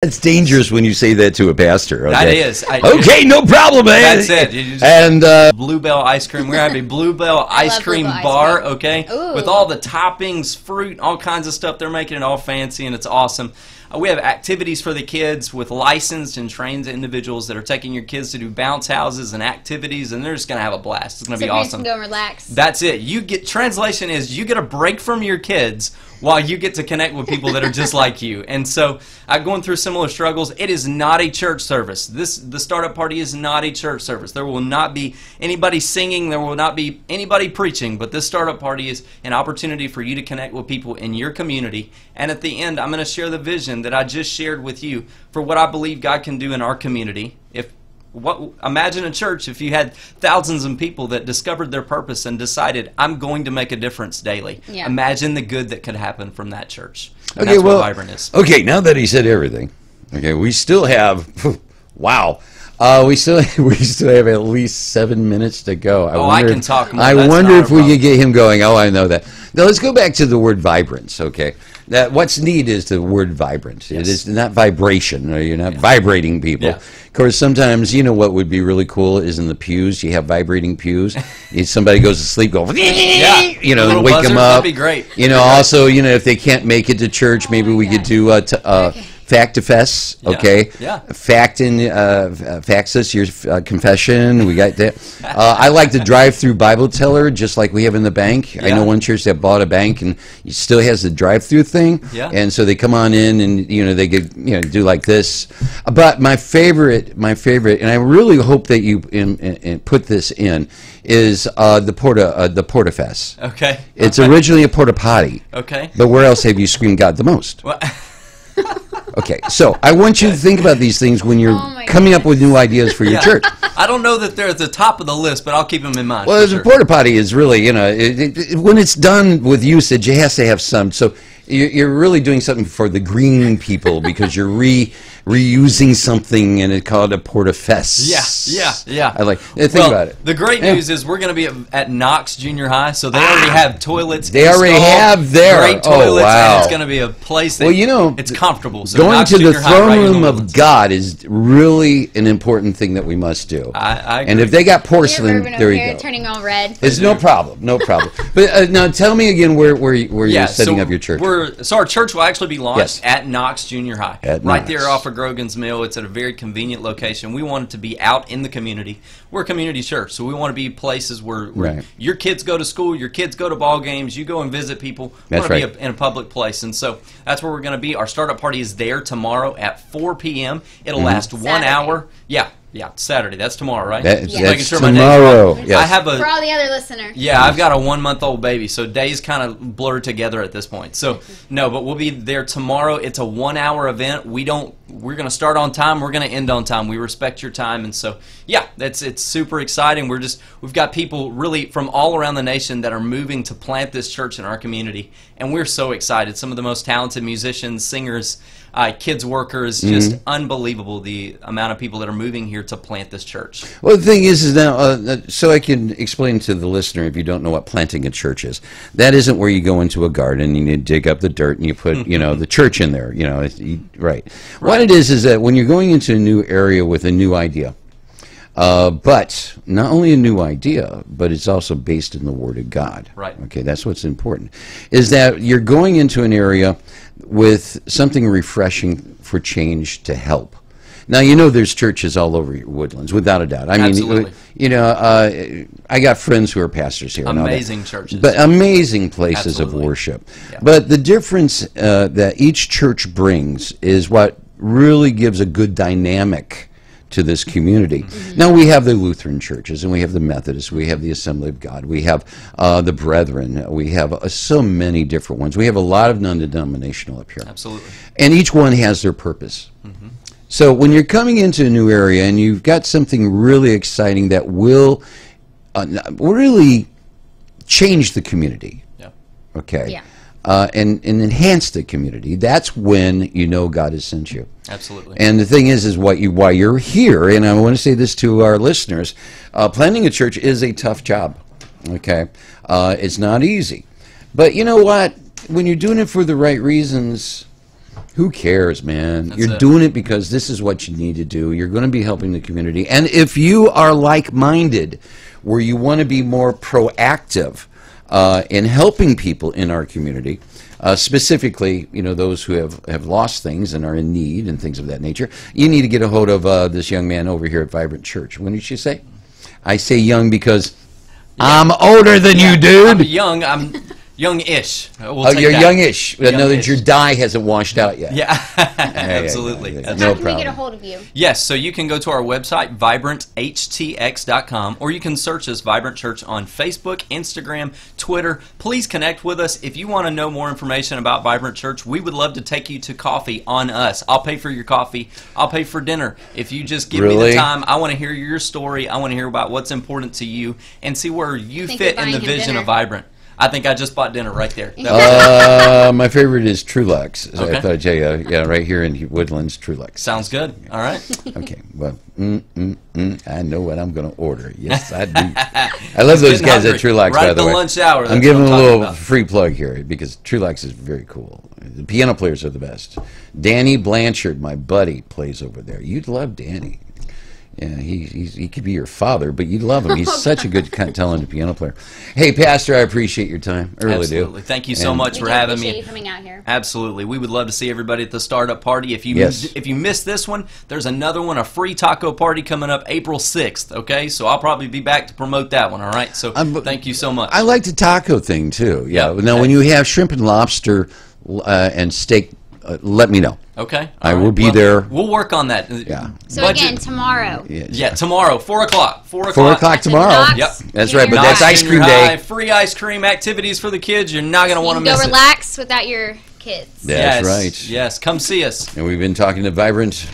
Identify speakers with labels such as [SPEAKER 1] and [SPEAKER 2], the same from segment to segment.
[SPEAKER 1] It's dangerous when you say that to a pastor. Okay?
[SPEAKER 2] That is.
[SPEAKER 1] Okay, no problem, man.
[SPEAKER 2] That's it. You just,
[SPEAKER 1] And
[SPEAKER 2] Bluebell ice cream. We're having a Bluebell ice cream bar, okay?
[SPEAKER 3] Ooh.
[SPEAKER 2] With all the toppings, fruit, all kinds of stuff. They're making it all fancy, and it's awesome. We have activities for the kids with licensed and trained individuals that are taking your kids to do bounce houses and activities, and they're just going to have a blast. It's going to be awesome.
[SPEAKER 3] So you can go relax.
[SPEAKER 2] That's it. Translation is you get a break from your kids while you get to connect with people that are just like you. And so I'm going through similar struggles. It is not a church service. The startup party is not a church service. There will not be anybody singing. There will not be anybody preaching. But this startup party is an opportunity for you to connect with people in your community. And at the end, I'm going to share the vision that I just shared with you for what I believe God can do in our community. Imagine a church if you had thousands of people that discovered their purpose and decided, I'm going to make a difference daily.
[SPEAKER 3] Yeah.
[SPEAKER 2] Imagine the good that could happen from that church. And
[SPEAKER 1] okay,
[SPEAKER 2] that's
[SPEAKER 1] well,
[SPEAKER 2] what Vibrant is.
[SPEAKER 1] Okay, now that he said everything, okay, we still have, wow, we still have at least 7 minutes to go.
[SPEAKER 2] I can talk more.
[SPEAKER 1] I
[SPEAKER 2] That's
[SPEAKER 1] wonder
[SPEAKER 2] not
[SPEAKER 1] if
[SPEAKER 2] a
[SPEAKER 1] we
[SPEAKER 2] problem.
[SPEAKER 1] could get him going. Oh, I know that. Now let's go back to the word vibrance. Okay, what's neat is the word vibrant.
[SPEAKER 2] Yes.
[SPEAKER 1] It is not vibration. Or you're not vibrating people.
[SPEAKER 2] Yeah.
[SPEAKER 1] Of course, sometimes you know what would be really cool is in the pews. You have vibrating pews. If somebody goes to sleep, go
[SPEAKER 2] Yeah.
[SPEAKER 1] you know,
[SPEAKER 2] Little
[SPEAKER 1] wake
[SPEAKER 2] buzzer,
[SPEAKER 1] them up.
[SPEAKER 2] that'd be great.
[SPEAKER 1] You know, also, you know, if they can't make it to church, maybe we could do Fact-to-Fess, okay?
[SPEAKER 2] Yeah.
[SPEAKER 1] Fax us your confession. We got that. I like the drive-through Bible teller, just like we have in the bank. I know one church that bought a bank and it still has the drive-through thing.
[SPEAKER 2] Yeah.
[SPEAKER 1] And so they come on in and you know they could do like this. But my favorite, and I really hope that you put this in, is the porta-fess.
[SPEAKER 2] Okay.
[SPEAKER 1] It's originally a porta potty.
[SPEAKER 2] Okay.
[SPEAKER 1] But where else have you screamed God the most?
[SPEAKER 2] Well,
[SPEAKER 1] Okay, so I want you to think about these things when you're
[SPEAKER 3] Oh my
[SPEAKER 1] coming up with new ideas for your
[SPEAKER 2] yeah.
[SPEAKER 1] church.
[SPEAKER 2] I don't know that they're at the top of the list, but I'll keep them in mind.
[SPEAKER 1] Well,
[SPEAKER 2] for
[SPEAKER 1] the
[SPEAKER 2] sure.
[SPEAKER 1] porta potty is really, you know, when it's done with usage, it has to have some. So you're really doing something for the green people because you're reusing something, and it's called a porta-fess.
[SPEAKER 2] Yeah.
[SPEAKER 1] I like. Think about it.
[SPEAKER 2] The great news is we're going to be at Knox Junior High, so they already have toilets.
[SPEAKER 1] They already
[SPEAKER 2] installed,
[SPEAKER 1] have there.
[SPEAKER 2] Great
[SPEAKER 1] Oh,
[SPEAKER 2] toilets,
[SPEAKER 1] wow.
[SPEAKER 2] and it's going to be a place that
[SPEAKER 1] Well, you know,
[SPEAKER 2] it's comfortable. So
[SPEAKER 1] Going
[SPEAKER 2] Knox
[SPEAKER 1] to the
[SPEAKER 2] Junior High,
[SPEAKER 1] throne
[SPEAKER 2] right in the
[SPEAKER 1] room of
[SPEAKER 2] Woodlands.
[SPEAKER 1] God is really an important thing that we must do.
[SPEAKER 2] I agree.
[SPEAKER 1] And if they got
[SPEAKER 3] Your
[SPEAKER 1] porcelain,
[SPEAKER 3] ribbon
[SPEAKER 1] there
[SPEAKER 3] over
[SPEAKER 1] you
[SPEAKER 3] here
[SPEAKER 1] go.
[SPEAKER 3] turning all red.
[SPEAKER 1] It's no problem, no problem. But now tell me again where you're setting up your church.
[SPEAKER 2] So our church will actually be launched
[SPEAKER 1] Yes.
[SPEAKER 2] at Knox Junior High.
[SPEAKER 1] At
[SPEAKER 2] right
[SPEAKER 1] Knox.
[SPEAKER 2] there off of Grogan's Mill. It's at a very convenient location. We want it to be out in the community. We're a community church, so we want to be places where
[SPEAKER 1] Right.
[SPEAKER 2] your kids go to school, your kids go to ball games, you go and visit people. We
[SPEAKER 1] That's
[SPEAKER 2] want to
[SPEAKER 1] right.
[SPEAKER 2] be in a public place. And so that's where we're going to be. Our startup party is there tomorrow at 4 p.m. It'll last 1
[SPEAKER 3] Saturday.
[SPEAKER 2] hour. Yeah, Saturday. That's tomorrow, right?
[SPEAKER 1] That's,
[SPEAKER 2] Just making
[SPEAKER 1] that's
[SPEAKER 2] sure my name's
[SPEAKER 1] tomorrow.
[SPEAKER 2] right.
[SPEAKER 1] Yes.
[SPEAKER 2] I have
[SPEAKER 3] For all the other listeners.
[SPEAKER 2] Yeah, I've got a 1-month-old baby, so days kind of blur together at this point. So, no, but we'll be there tomorrow. It's a 1-hour event. We're going to start on time. We're going to end on time. We respect your time, and so yeah, it's super exciting. We've got people really from all around the nation that are moving to plant this church in our community, and we're so excited. Some of the most talented musicians, singers, kids workers, just unbelievable the amount of people that are moving here to plant this church.
[SPEAKER 1] Well, the thing is now, so I can explain to the listener if you don't know what planting a church is. That isn't where you go into a garden and you dig up the dirt and you put, the church in there. Right. What it is that when you're going into a new area with a new idea, but not only a new idea, but it's also based in the Word of God.
[SPEAKER 2] Right.
[SPEAKER 1] Okay, that's what's important. Is that you're going into an area with something refreshing for change to help. Now, there's churches all over Woodlands, without a doubt.
[SPEAKER 2] Absolutely.
[SPEAKER 1] I got friends who are pastors here. and all that.
[SPEAKER 2] Amazing churches.
[SPEAKER 1] But amazing places
[SPEAKER 2] Absolutely.
[SPEAKER 1] of worship.
[SPEAKER 2] Yeah.
[SPEAKER 1] But the difference that each church brings is what really gives a good dynamic to this community. Now we have the Lutheran churches, and we have the Methodists, we have the Assembly of God, we have the Brethren, we have so many different ones. We have a lot of non-denominational up here.
[SPEAKER 2] Absolutely.
[SPEAKER 1] And each one has their purpose. So when you're coming into a new area and you've got something really exciting that will really change the community,
[SPEAKER 2] Yeah.
[SPEAKER 1] okay,
[SPEAKER 3] Yeah.
[SPEAKER 1] and enhance the community, that's when God has sent you.
[SPEAKER 2] Absolutely.
[SPEAKER 1] And the thing is why you're here, and I want to say this to our listeners, planting a church is a tough job, okay? It's not easy. But you know what? When you're doing it for the right reasons, Who cares, man?
[SPEAKER 2] That's
[SPEAKER 1] You're
[SPEAKER 2] it.
[SPEAKER 1] doing it because this is what you need to do. You're going to be helping the community. And if you are like-minded, where you want to be more proactive in helping people in our community, specifically, those who have lost things and are in need and things of that nature, you need to get a hold of this young man over here at Vibrant Church. When did you say? I say young because I'm older than you, dude.
[SPEAKER 2] I'm young-ish.
[SPEAKER 1] You're youngish. In other words, your dye hasn't washed out yet.
[SPEAKER 2] Yeah, absolutely.
[SPEAKER 1] Yeah.
[SPEAKER 2] That's
[SPEAKER 1] No
[SPEAKER 3] How can we
[SPEAKER 1] problem.
[SPEAKER 3] get a hold of you?
[SPEAKER 2] Yes, so you can go to our website, vibranthtx.com, or you can search us Vibrant Church on Facebook, Instagram, Twitter. Please connect with us. If you want to know more information about Vibrant Church, we would love to take you to coffee on us. I'll pay for your coffee. I'll pay for dinner. If you just give me
[SPEAKER 1] Really?
[SPEAKER 2] the time, I want to hear your story. I want to hear about what's important to you and see where you
[SPEAKER 3] Think
[SPEAKER 2] fit
[SPEAKER 3] you're
[SPEAKER 2] in the
[SPEAKER 3] buying him
[SPEAKER 2] vision
[SPEAKER 3] dinner.
[SPEAKER 2] of Vibrant. I think I just bought dinner right there.
[SPEAKER 1] My favorite is Trulux. So
[SPEAKER 2] Okay.
[SPEAKER 1] I thought I'd tell you, right here in Woodlands, Trulux.
[SPEAKER 2] Sounds good. All right.
[SPEAKER 1] Okay, well, I know what I'm going to order. Yes, I do. I love those
[SPEAKER 2] getting
[SPEAKER 1] guys at
[SPEAKER 2] hungry.
[SPEAKER 1] Trulux,
[SPEAKER 2] Right
[SPEAKER 1] by
[SPEAKER 2] at
[SPEAKER 1] the
[SPEAKER 2] the
[SPEAKER 1] way.
[SPEAKER 2] lunch hour,
[SPEAKER 1] I'm
[SPEAKER 2] that's
[SPEAKER 1] giving
[SPEAKER 2] what
[SPEAKER 1] a
[SPEAKER 2] I'm
[SPEAKER 1] little
[SPEAKER 2] talking about.
[SPEAKER 1] free plug here because Trulux is very cool. The piano players are the best. Danny Blanchard, my buddy, plays over there. You'd love Danny. Yeah, he could be your father, but you'd love him. He's such a good, talented piano player. Hey, Pastor, I appreciate your time. I really
[SPEAKER 2] Absolutely.
[SPEAKER 1] do.
[SPEAKER 2] Thank you so
[SPEAKER 1] And-
[SPEAKER 2] much
[SPEAKER 3] We
[SPEAKER 2] for
[SPEAKER 3] do
[SPEAKER 2] having
[SPEAKER 3] appreciate
[SPEAKER 2] me.
[SPEAKER 3] you coming out here.
[SPEAKER 2] Absolutely. We would love to see everybody at the startup party. If you
[SPEAKER 1] Yes.
[SPEAKER 2] if you missed this one, there's another one, a free taco party coming up April 6th, okay? So I'll probably be back to promote that one, all right? So thank you so much.
[SPEAKER 1] I like the taco thing, too. Yeah.
[SPEAKER 2] Yeah.
[SPEAKER 1] Now, when you have shrimp and lobster and steak, let me know.
[SPEAKER 2] Okay?
[SPEAKER 1] I
[SPEAKER 2] All
[SPEAKER 1] will
[SPEAKER 2] right.
[SPEAKER 1] be
[SPEAKER 2] Well,
[SPEAKER 1] there.
[SPEAKER 2] We'll work on that.
[SPEAKER 1] Yeah.
[SPEAKER 3] So again, tomorrow.
[SPEAKER 2] Yeah, tomorrow, 4 o'clock. 4 o'clock.
[SPEAKER 1] 4 o'clock
[SPEAKER 3] At the
[SPEAKER 1] tomorrow.
[SPEAKER 3] Knox
[SPEAKER 2] Yep.
[SPEAKER 1] That's
[SPEAKER 3] Junior
[SPEAKER 1] right, but
[SPEAKER 3] High.
[SPEAKER 1] that's ice cream
[SPEAKER 2] Junior
[SPEAKER 1] day.
[SPEAKER 2] high, free ice cream activities for the kids. You're not going to
[SPEAKER 3] You
[SPEAKER 2] want to
[SPEAKER 3] can
[SPEAKER 2] miss
[SPEAKER 3] go
[SPEAKER 2] it.
[SPEAKER 3] relax without your kids.
[SPEAKER 1] That's
[SPEAKER 2] Yes,
[SPEAKER 1] right.
[SPEAKER 2] Yes, come see us.
[SPEAKER 1] And we've been talking to Vibrant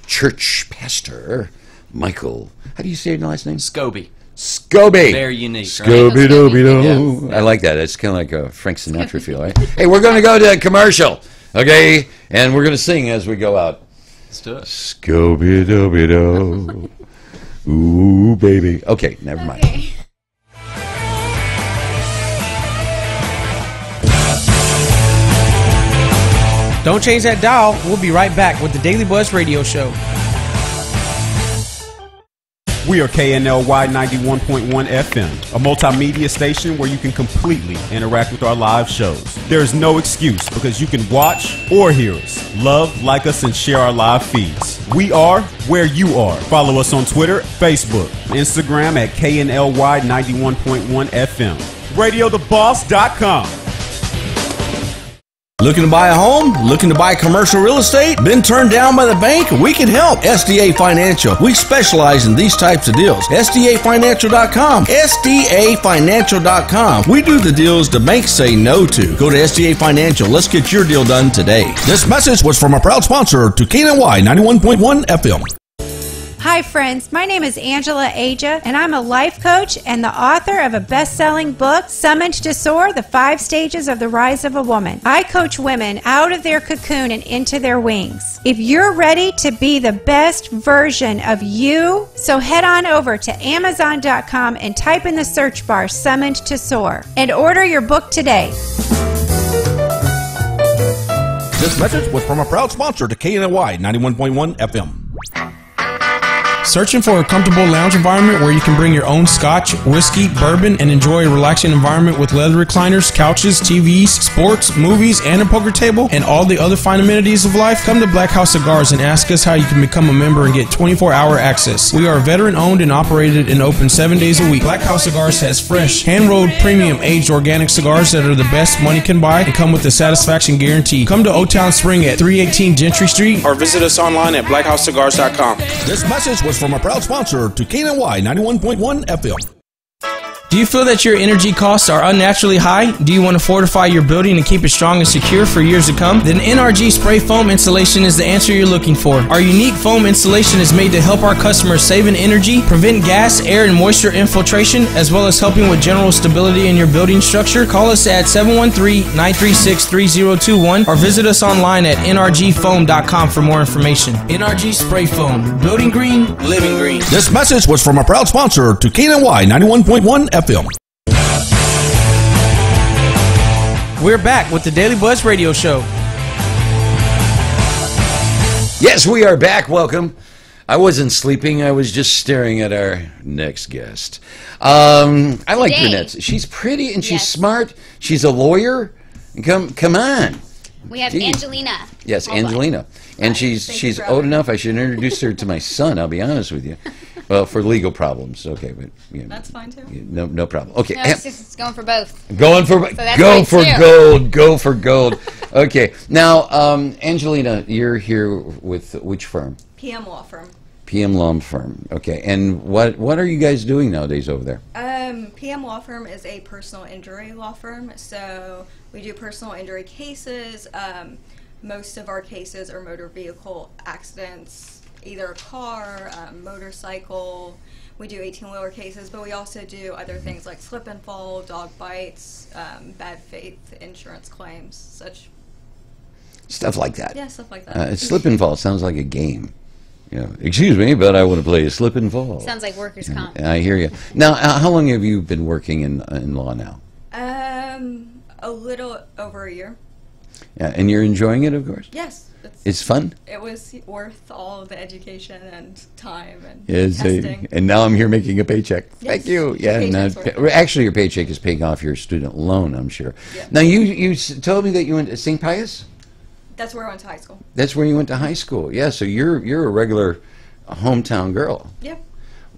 [SPEAKER 1] Church Pastor Michael. How do you say your last name?
[SPEAKER 2] Scobie.
[SPEAKER 1] Scobie.
[SPEAKER 2] Very unique, right?
[SPEAKER 1] Scooby-Dooby-Doo. I like that. It's kind of like a Frank Sinatra feel, right? Hey, we're going to go to a commercial, okay? And we're going to sing as we go out.
[SPEAKER 2] Let's do it.
[SPEAKER 1] Scooby-Dooby-Doo. Ooh, baby. Okay, never mind.
[SPEAKER 3] Okay.
[SPEAKER 4] Don't change that dial. We'll be right back with the Daily Buzz Radio Show.
[SPEAKER 5] We are KNLY 91.1 FM, a multimedia station where you can completely interact with our live shows. There is no excuse because you can watch or hear us, love, like us, and share our live feeds. We are where you are. Follow us on Twitter, Facebook, Instagram at KNLY 91.1 FM. RadioTheBoss.com.
[SPEAKER 6] Looking to buy a home? Looking to buy commercial real estate? Been turned down by the bank? We can help. SDA Financial. We specialize in these types of deals. SDAFinancial.com. SDAFinancial.com. We do the deals the banks say no to. Go to SDA Financial. Let's get your deal done today. This message was from a proud sponsor to KNY 91.1 FM.
[SPEAKER 7] Hi friends, my name is Angela Aja and I'm a life coach and the author of a best-selling book, Summoned to Soar, The 5 Stages of the Rise of a Woman. I coach women out of their cocoon and into their wings. If you're ready to be the best version of you, so head on over to Amazon.com and type in the search bar, Summoned to Soar, and order your book today.
[SPEAKER 6] This message was from a proud sponsor to KNY 91.1 FM.
[SPEAKER 4] Searching for a comfortable lounge environment where you can bring your own scotch, whiskey, bourbon, and enjoy a relaxing environment with leather recliners, couches, TVs, sports, movies, and a poker table, and all the other fine amenities of life? Come to Black House Cigars and ask us how you can become a member and get 24-hour access. We are veteran-owned and operated and open 7 days a week. Black House Cigars has fresh, hand-rolled, premium, aged organic cigars that are the best money can buy and come with the satisfaction guarantee. Come to O-Town Spring at 318 Gentry Street or visit us online at blackhousecigars.com.
[SPEAKER 6] This message was from a proud sponsor to KNY 91.1 FM.
[SPEAKER 4] Do you feel that your energy costs are unnaturally high? Do you want to fortify your building and keep it strong and secure for years to come? Then NRG Spray Foam Installation is the answer you're looking for. Our unique foam installation is made to help our customers save in energy, prevent gas, air, and moisture infiltration, as well as helping with general stability in your building structure. Call us at 713-936-3021 or visit us online at nrgfoam.com for more information. NRG Spray Foam. Building green, living green.
[SPEAKER 6] This message was from a proud sponsor to KNY 91.1 FM.
[SPEAKER 4] We're back with the Daily Buzz Radio Show.
[SPEAKER 1] Yes, we are back. Welcome. I wasn't sleeping. I was just staring at our next guest. I like
[SPEAKER 3] Today.
[SPEAKER 1] brunettes. She's pretty and she's
[SPEAKER 3] Yes.
[SPEAKER 1] smart. She's a lawyer. Come on.
[SPEAKER 3] We have
[SPEAKER 1] Gee.
[SPEAKER 3] Angelina.
[SPEAKER 1] Yes,
[SPEAKER 3] Hold on.
[SPEAKER 1] Angelina. And
[SPEAKER 8] Thank you
[SPEAKER 1] she's
[SPEAKER 8] for
[SPEAKER 1] old
[SPEAKER 8] having me.
[SPEAKER 1] enough. I should introduce her to my son. I'll be honest with you. Well, for legal problems. Okay, but
[SPEAKER 8] That's fine too.
[SPEAKER 1] no problem. Okay.
[SPEAKER 3] No, it's going for both.
[SPEAKER 1] Going for
[SPEAKER 3] that's
[SPEAKER 1] go
[SPEAKER 3] right,
[SPEAKER 1] for
[SPEAKER 3] too.
[SPEAKER 1] gold. Go for gold. Okay. Now, Angelina, you're here with which firm?
[SPEAKER 8] PM Law Firm.
[SPEAKER 1] PM Law Firm. Okay. And what are you guys doing nowadays over there?
[SPEAKER 8] PM Law Firm is a personal injury law firm, so we do personal injury cases. Most of our cases are motor vehicle accidents, either a car, motorcycle. We do 18-wheeler cases, but we also do other things like slip and fall, dog bites, bad faith insurance claims, such.
[SPEAKER 1] Stuff like that.
[SPEAKER 8] Yeah, stuff like that.
[SPEAKER 1] Slip and fall sounds like a game. Excuse me, but I want to play a slip and fall.
[SPEAKER 3] Sounds like workers' comp.
[SPEAKER 1] I hear you. Now, how long have you been working in law now?
[SPEAKER 8] A little over a year.
[SPEAKER 1] Yeah, and you're enjoying it, of course?
[SPEAKER 8] Yes.
[SPEAKER 1] It's fun?
[SPEAKER 8] It was worth all of the education and time and
[SPEAKER 1] Yes,
[SPEAKER 8] testing.
[SPEAKER 1] and now I'm here making a paycheck.
[SPEAKER 8] Yes,
[SPEAKER 1] Thank you.
[SPEAKER 8] your
[SPEAKER 1] Yeah,
[SPEAKER 8] paycheck's worth it.
[SPEAKER 1] actually, your paycheck is paying off your student loan, I'm sure.
[SPEAKER 8] Yeah.
[SPEAKER 1] Now, you told me that you went to St. Pius?
[SPEAKER 8] That's where I went to high school.
[SPEAKER 1] That's where you went to high school. Yeah, so you're a regular hometown girl.
[SPEAKER 8] Yep.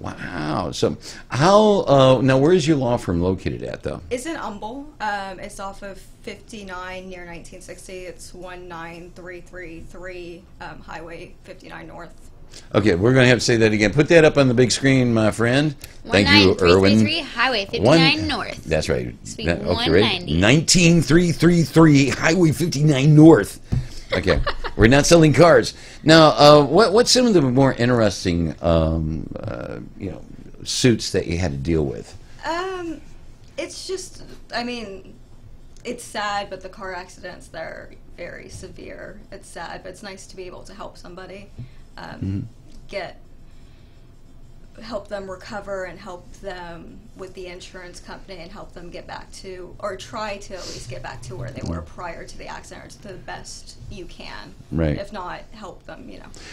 [SPEAKER 1] Wow. So how now? Where's your law firm located at, though?
[SPEAKER 8] It's in Humble. It's off of 59 near 1960. It's 19333 Highway 59 North.
[SPEAKER 1] Okay, we're going to have to say that again. Put that up on the big screen, my friend. Thank you,
[SPEAKER 3] 19333
[SPEAKER 1] Erwin.
[SPEAKER 3] Highway 59 North.
[SPEAKER 1] That's right.
[SPEAKER 3] Suite
[SPEAKER 1] Okay, ready?
[SPEAKER 3] 190.
[SPEAKER 1] 19333 Highway 59 North. Okay, we're not selling cars now. What's some of the more interesting, suits that you had to deal with?
[SPEAKER 8] It's just, I mean, it's sad, but the car accidents, they're very severe. It's sad, but it's nice to be able to help somebody, help them recover and help them with the insurance company and help them get back to, or try to at least get back to where they were prior to the accident, or to the best you can.
[SPEAKER 1] Right.
[SPEAKER 8] If not, help them,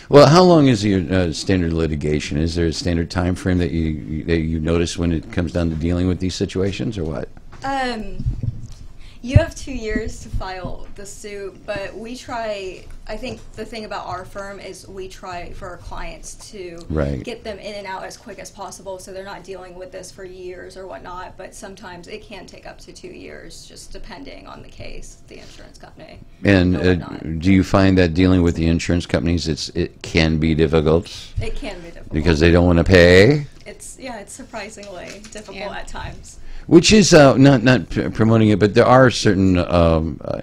[SPEAKER 1] Well, how long is your standard litigation? Is there a standard time frame that you notice when it comes down to dealing with these situations, or what?
[SPEAKER 8] You have 2 years to file the suit, but we try, I think the thing about our firm is we try for our clients to
[SPEAKER 1] Right.
[SPEAKER 8] get them in and out as quick as possible so they're not dealing with this for years or whatnot, but sometimes it can take up to 2 years, just depending on the case, the insurance company.
[SPEAKER 1] And
[SPEAKER 8] or whatnot.
[SPEAKER 1] do you find that dealing with the insurance companies, it can be difficult
[SPEAKER 8] It can be difficult.
[SPEAKER 1] because they don't want to pay?
[SPEAKER 8] It's surprisingly difficult
[SPEAKER 3] Yeah.
[SPEAKER 8] at times.
[SPEAKER 1] Which is not promoting it, but there are certain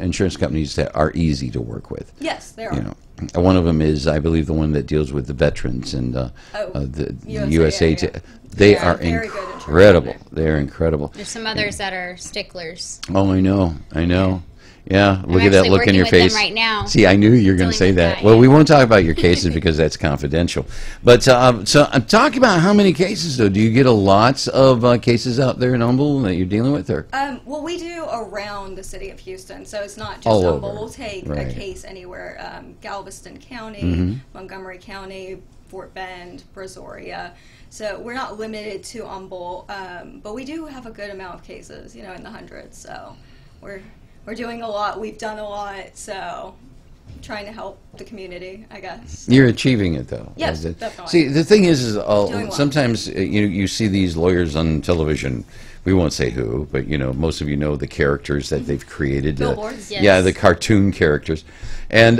[SPEAKER 1] insurance companies that are easy to work with.
[SPEAKER 8] Yes, there are.
[SPEAKER 1] One of them is, I believe, the one that deals with the veterans and the USA.
[SPEAKER 8] yeah.
[SPEAKER 1] They
[SPEAKER 8] Yeah,
[SPEAKER 1] are
[SPEAKER 8] very good insurance
[SPEAKER 1] incredible.
[SPEAKER 8] company.
[SPEAKER 1] They're incredible.
[SPEAKER 3] There's some others that are sticklers.
[SPEAKER 1] Oh, I know. Yeah, look at that
[SPEAKER 3] actually
[SPEAKER 1] look in
[SPEAKER 3] working
[SPEAKER 1] your
[SPEAKER 3] with them
[SPEAKER 1] face.
[SPEAKER 3] right now.
[SPEAKER 1] See, I knew you were going to say
[SPEAKER 3] Dealing with
[SPEAKER 1] that.
[SPEAKER 3] that,
[SPEAKER 1] Well,
[SPEAKER 3] yeah.
[SPEAKER 1] we won't talk about your cases because that's confidential. But so I'm talking about how many cases, though. Do you get a lots of cases out there in Humble that you're dealing with, or?
[SPEAKER 8] Well, we do around the city of Houston, so it's not just
[SPEAKER 1] All
[SPEAKER 8] Humble.
[SPEAKER 1] over.
[SPEAKER 8] We'll take
[SPEAKER 1] Right.
[SPEAKER 8] a case anywhere, Galveston County, Montgomery County, Fort Bend, Brazoria. So we're not limited to Humble, but we do have a good amount of cases, in the hundreds. So we're doing a lot. We've done a lot. So trying to help the community, I guess.
[SPEAKER 1] You're achieving it, though.
[SPEAKER 8] Yes,
[SPEAKER 1] As it-
[SPEAKER 8] definitely.
[SPEAKER 1] See, the thing is
[SPEAKER 8] Doing well.
[SPEAKER 1] sometimes you see these lawyers on television. We won't say who, but most of you know the characters that they've created.
[SPEAKER 8] Billboards.
[SPEAKER 3] Yes.
[SPEAKER 1] Yeah, the cartoon characters, and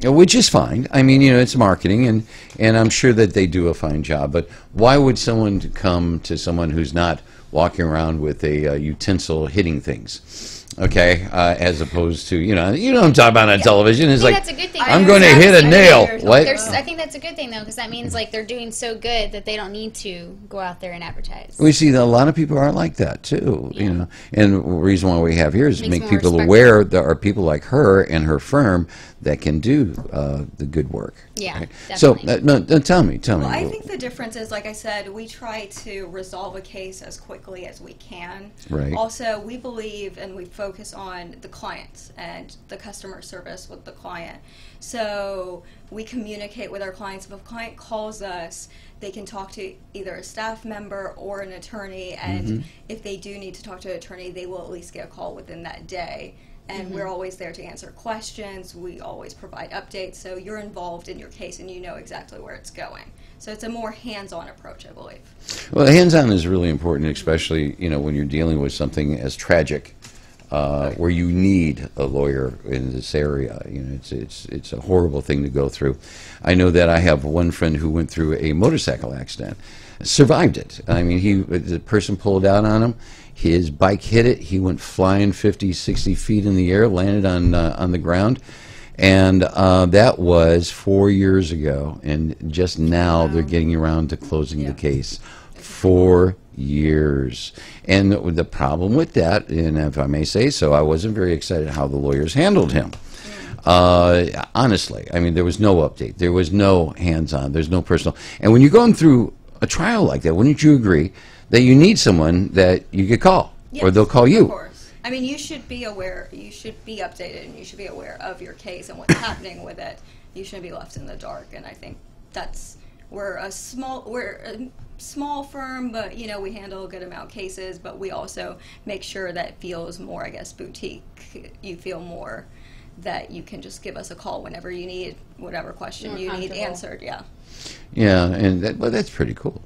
[SPEAKER 1] which is fine. I mean, it's marketing, and I'm sure that they do a fine job. But why would someone come to someone who's not walking around with a utensil hitting things? Okay, as opposed to what I'm talking about on television. It's
[SPEAKER 3] I think
[SPEAKER 1] like,
[SPEAKER 3] that's a good thing.
[SPEAKER 1] I'm going to hit a nail. What?
[SPEAKER 3] I think that's a good thing, though, because that means they're doing so good that they don't need to go out there and advertise.
[SPEAKER 1] We see that a lot of people are like that too, And the reason why we have here is to
[SPEAKER 3] Makes
[SPEAKER 1] make
[SPEAKER 3] more
[SPEAKER 1] people
[SPEAKER 3] respectful.
[SPEAKER 1] aware there are people like her and her firm that can do the good work.
[SPEAKER 3] Yeah,
[SPEAKER 1] right?
[SPEAKER 3] definitely.
[SPEAKER 1] So tell me.
[SPEAKER 8] Well, I think the difference is, like I said, we try to resolve a case as quickly as we can.
[SPEAKER 1] Right.
[SPEAKER 8] Also, we believe and we focus on the clients and the customer service with the client. So we communicate with our clients. If a client calls us, they can talk to either a staff member or an attorney, and if they do need to talk to an attorney, they will at least get a call within that day. And we're always there to answer questions. We always provide updates, so you're involved in your case and you know exactly where it's going. So it's a more hands-on approach, I believe.
[SPEAKER 1] Well, hands-on is really important, especially when you're dealing with something as tragic, where you need a lawyer in this area. It's a horrible thing to go through. I know that I have one friend who went through a motorcycle accident, survived it. I mean, the person pulled out on him. His bike hit it. He went flying 50, 60 feet in the air, landed on the ground. And that was 4 years ago. And just now they're getting around to closing the case. 4 years. And the problem with that, and if I may say so, I wasn't very excited how the lawyers handled him. Honestly, I mean, there was no update. There was no hands-on. There's no personal. And when you're going through a trial like that, wouldn't you agree that you need someone that you could call, or they'll call you?
[SPEAKER 8] Of course. I mean, you should be aware, you should be updated, and you should be aware of your case and what's happening with it. You shouldn't be left in the dark, and I think we're a small firm, but we handle a good amount of cases, but we also make sure that it feels more, I guess, boutique. You feel more that you can just give us a call whenever you need whatever question you need answered.
[SPEAKER 1] Yeah, and that's pretty cool.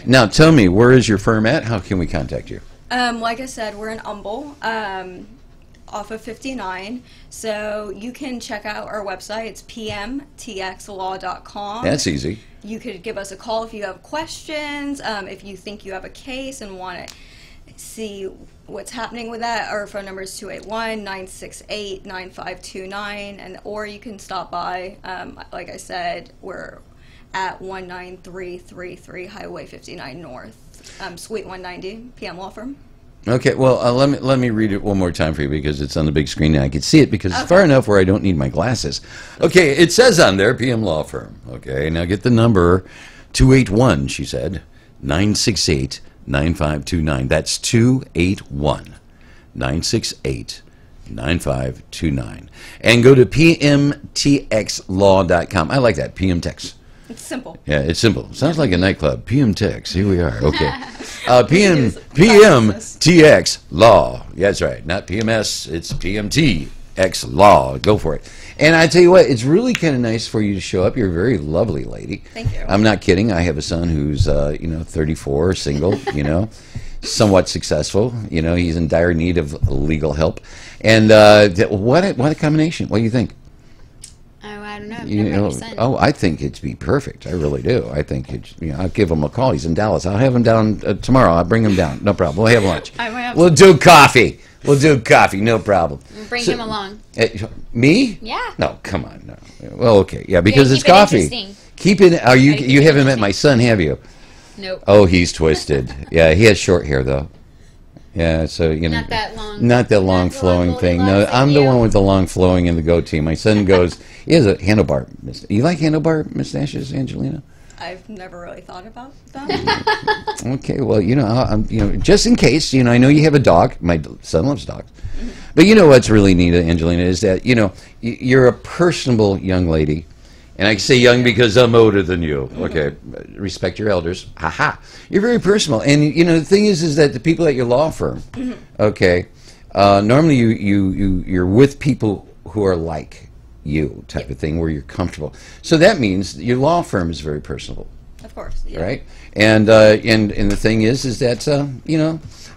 [SPEAKER 1] Now, tell me, where is your firm at? How can we contact you?
[SPEAKER 8] Like I said, we're in Humble, off of 59. So you can check out our website. It's pmtxlaw.com.
[SPEAKER 1] That's easy.
[SPEAKER 8] You could give us a call if you have questions, if you think you have a case and want to see what's happening with that. Our phone number is 281-968-9529, or you can stop by. Like I said, we're at 19333 Highway 59 North, Suite 190, PM Law Firm.
[SPEAKER 1] Okay, well, let me read it one more time for you because it's on the big screen and I can see it because it's far enough where I don't need my glasses. Okay, it says on there, PM Law Firm. Okay, now get the number 281, she said, 968-9529. That's 281-968-9529. And go to pmtxlaw.com. I like that, PMTX.
[SPEAKER 8] It's simple.
[SPEAKER 1] Yeah, it's simple. Sounds like a nightclub. PMTX. Here we are. Okay. PMTX Law. Yeah, that's right. Not PMS. It's PMTX Law. Go for it. And I tell you what, it's really kind of nice for you to show up. You're a very lovely lady.
[SPEAKER 8] Thank you.
[SPEAKER 1] I'm not kidding. I have a son who's 34, single. Somewhat successful. He's in dire need of legal help. And what a combination. What do you think?
[SPEAKER 3] I don't know. I've never met your son.
[SPEAKER 1] Oh, I think it'd be perfect. I really do. I think I'll give him a call. He's in Dallas. I'll have him down tomorrow. I'll bring him down. No problem. We'll have lunch. We'll do coffee. No problem.
[SPEAKER 3] Bring him along.
[SPEAKER 1] Me?
[SPEAKER 3] Yeah.
[SPEAKER 1] No, come on. No. Well, okay. Yeah, because it's coffee.
[SPEAKER 3] Keep it
[SPEAKER 1] interesting. You haven't met my son, have you?
[SPEAKER 3] Nope.
[SPEAKER 1] Oh, he's twisted. Yeah, he has short hair though. Yeah, so
[SPEAKER 3] not that long.
[SPEAKER 1] Not that long flowing thing. No, I'm the one with the long flowing and the goatee. My son goes. He has a handlebar. You like handlebar mustaches, Angelina?
[SPEAKER 8] I've never really thought about them.
[SPEAKER 1] Okay, well, just in case, I know you have a dog. My son loves dogs. But what's really neat, Angelina, is that you're a personable young lady. And I say young because I'm older than you. Okay, respect your elders. Ha-ha. You're very personal. And, the thing is that the people at your law firm, okay, normally you're with people who are like you type of thing where you're comfortable. So that means your law firm is very personable.
[SPEAKER 8] Of course, yeah.
[SPEAKER 1] Right? And the thing is that,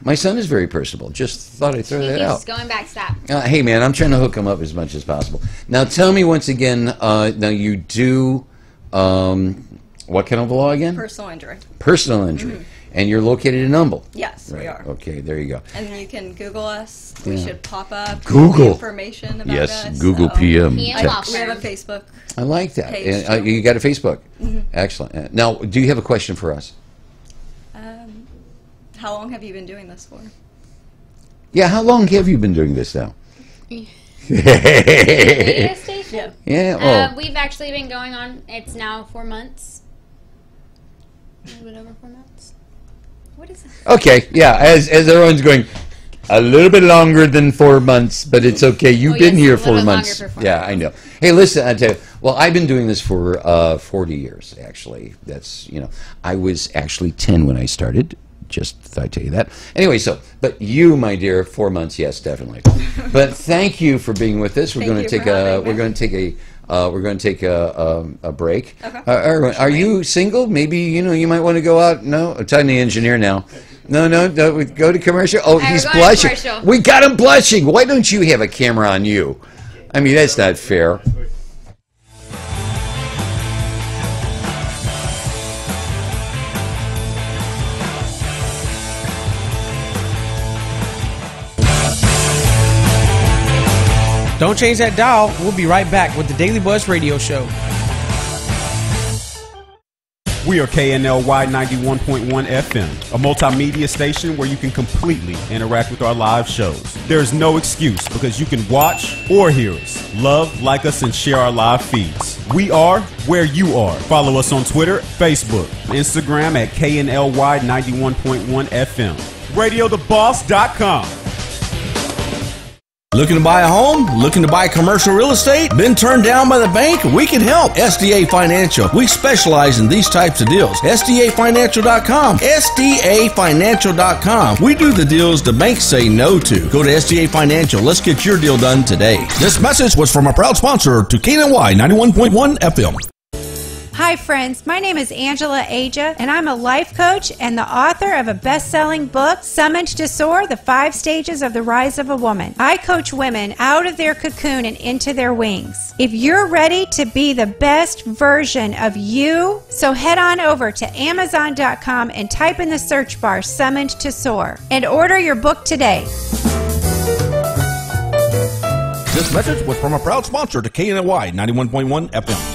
[SPEAKER 1] my son is very personable. Just thought I'd throw that out.
[SPEAKER 3] Going back, stop.
[SPEAKER 1] Hey, man, I'm trying to hook him up as much as possible. Now, tell me once again, now you do, what kind of law again?
[SPEAKER 8] Personal injury.
[SPEAKER 1] Personal injury. And you're located in Humble.
[SPEAKER 8] Yes,
[SPEAKER 1] right.
[SPEAKER 8] We are.
[SPEAKER 1] Okay, there you go.
[SPEAKER 8] And you can Google us. We should pop up.
[SPEAKER 1] Google.
[SPEAKER 8] Information about us.
[SPEAKER 1] Yes, Google PM.
[SPEAKER 8] We have a Facebook.
[SPEAKER 1] I like that.
[SPEAKER 8] Page,
[SPEAKER 1] you got a Facebook? Excellent. Now, do you have a question for us?
[SPEAKER 8] How long have you been doing this for?
[SPEAKER 1] Yeah, how long have you been doing this now?
[SPEAKER 3] Radio station? Yeah.
[SPEAKER 1] Yeah.
[SPEAKER 3] We've actually been going on. It's now 4 months. A little bit over 4 months. What is it?
[SPEAKER 1] Okay. Yeah. As everyone's going, a little bit longer than 4 months, but it's okay. You've been here 4 months. Yeah, I know. Hey, listen. I tell you. Well, I've been doing this for 40 years. Actually, that's I was actually 10 when I started. Just thought I'd tell you that. Anyway, but you, my dear, 4 months, yes, definitely. But thank you for being with us. We're going to take a break. Okay. Are you single? Maybe you might want to go out. No, I'm telling the engineer now. No, we go to commercial. Oh, he's blushing. We got him blushing. Why don't you have a camera on you? I mean, that's not fair.
[SPEAKER 4] Don't change that dial. We'll be right back with the Daily Buzz Radio Show.
[SPEAKER 5] We are KNLY 91.1 FM, a multimedia station where you can completely interact with our live shows. There's no excuse because you can watch or hear us, love, like us, and share our live feeds. We are where you are. Follow us on Twitter, Facebook, Instagram at KNLY 91.1 FM. RadioTheBoss.com.
[SPEAKER 6] Looking to buy a home? Looking to buy commercial real estate? Been turned down by the bank? We can help. SDA Financial. We specialize in these types of deals. SDAFinancial.com. SDAFinancial.com. We do the deals the banks say no to. Go to SDA Financial. Let's get your deal done today. This message was from a proud sponsor to KNY 91.1 FM.
[SPEAKER 7] Hi friends, my name is Angela Aja, and I'm a life coach and the author of a best-selling book, Summoned to Soar, The 5 Stages of the Rise of a Woman. I coach women out of their cocoon and into their wings. If you're ready to be the best version of you, so head on over to Amazon.com and type in the search bar, Summoned to Soar, and order your book today.
[SPEAKER 6] This message was from a proud sponsor to KNY 91.1 FM.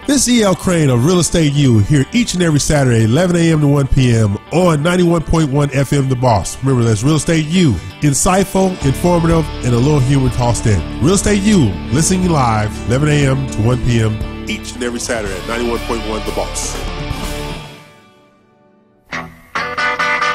[SPEAKER 9] This is E.L. Crane of Real Estate U here each and every Saturday, 11 a.m. to 1 p.m. on 91.1 FM The Boss. Remember, that's Real Estate U. Insightful, informative, and a little humor tossed in. Real Estate U, listening live, 11 a.m. to 1 p.m. each and every Saturday at 91.1 The Boss.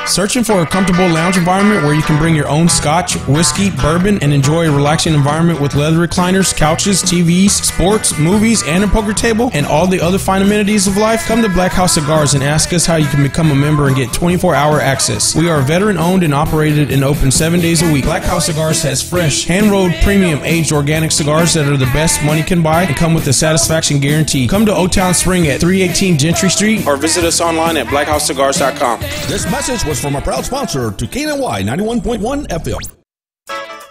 [SPEAKER 4] Searching for a comfortable lounge environment where you can bring your own scotch, whiskey, bourbon, and enjoy a relaxing environment with leather recliners, couches, TVs, sports, movies, and a poker table, and all the other fine amenities of life? Come to Black House Cigars and ask us how you can become a member and get 24-hour access. We are veteran-owned and operated and open 7 days a week. Black House Cigars has fresh, hand-rolled, premium, aged organic cigars that are the best money can buy and come with the satisfaction guarantee. Come to Old Town Spring at 318 Gentry Street or visit us online at blackhouseCigars.com.
[SPEAKER 6] This message was from a proud sponsor to KNY 91.1 FM.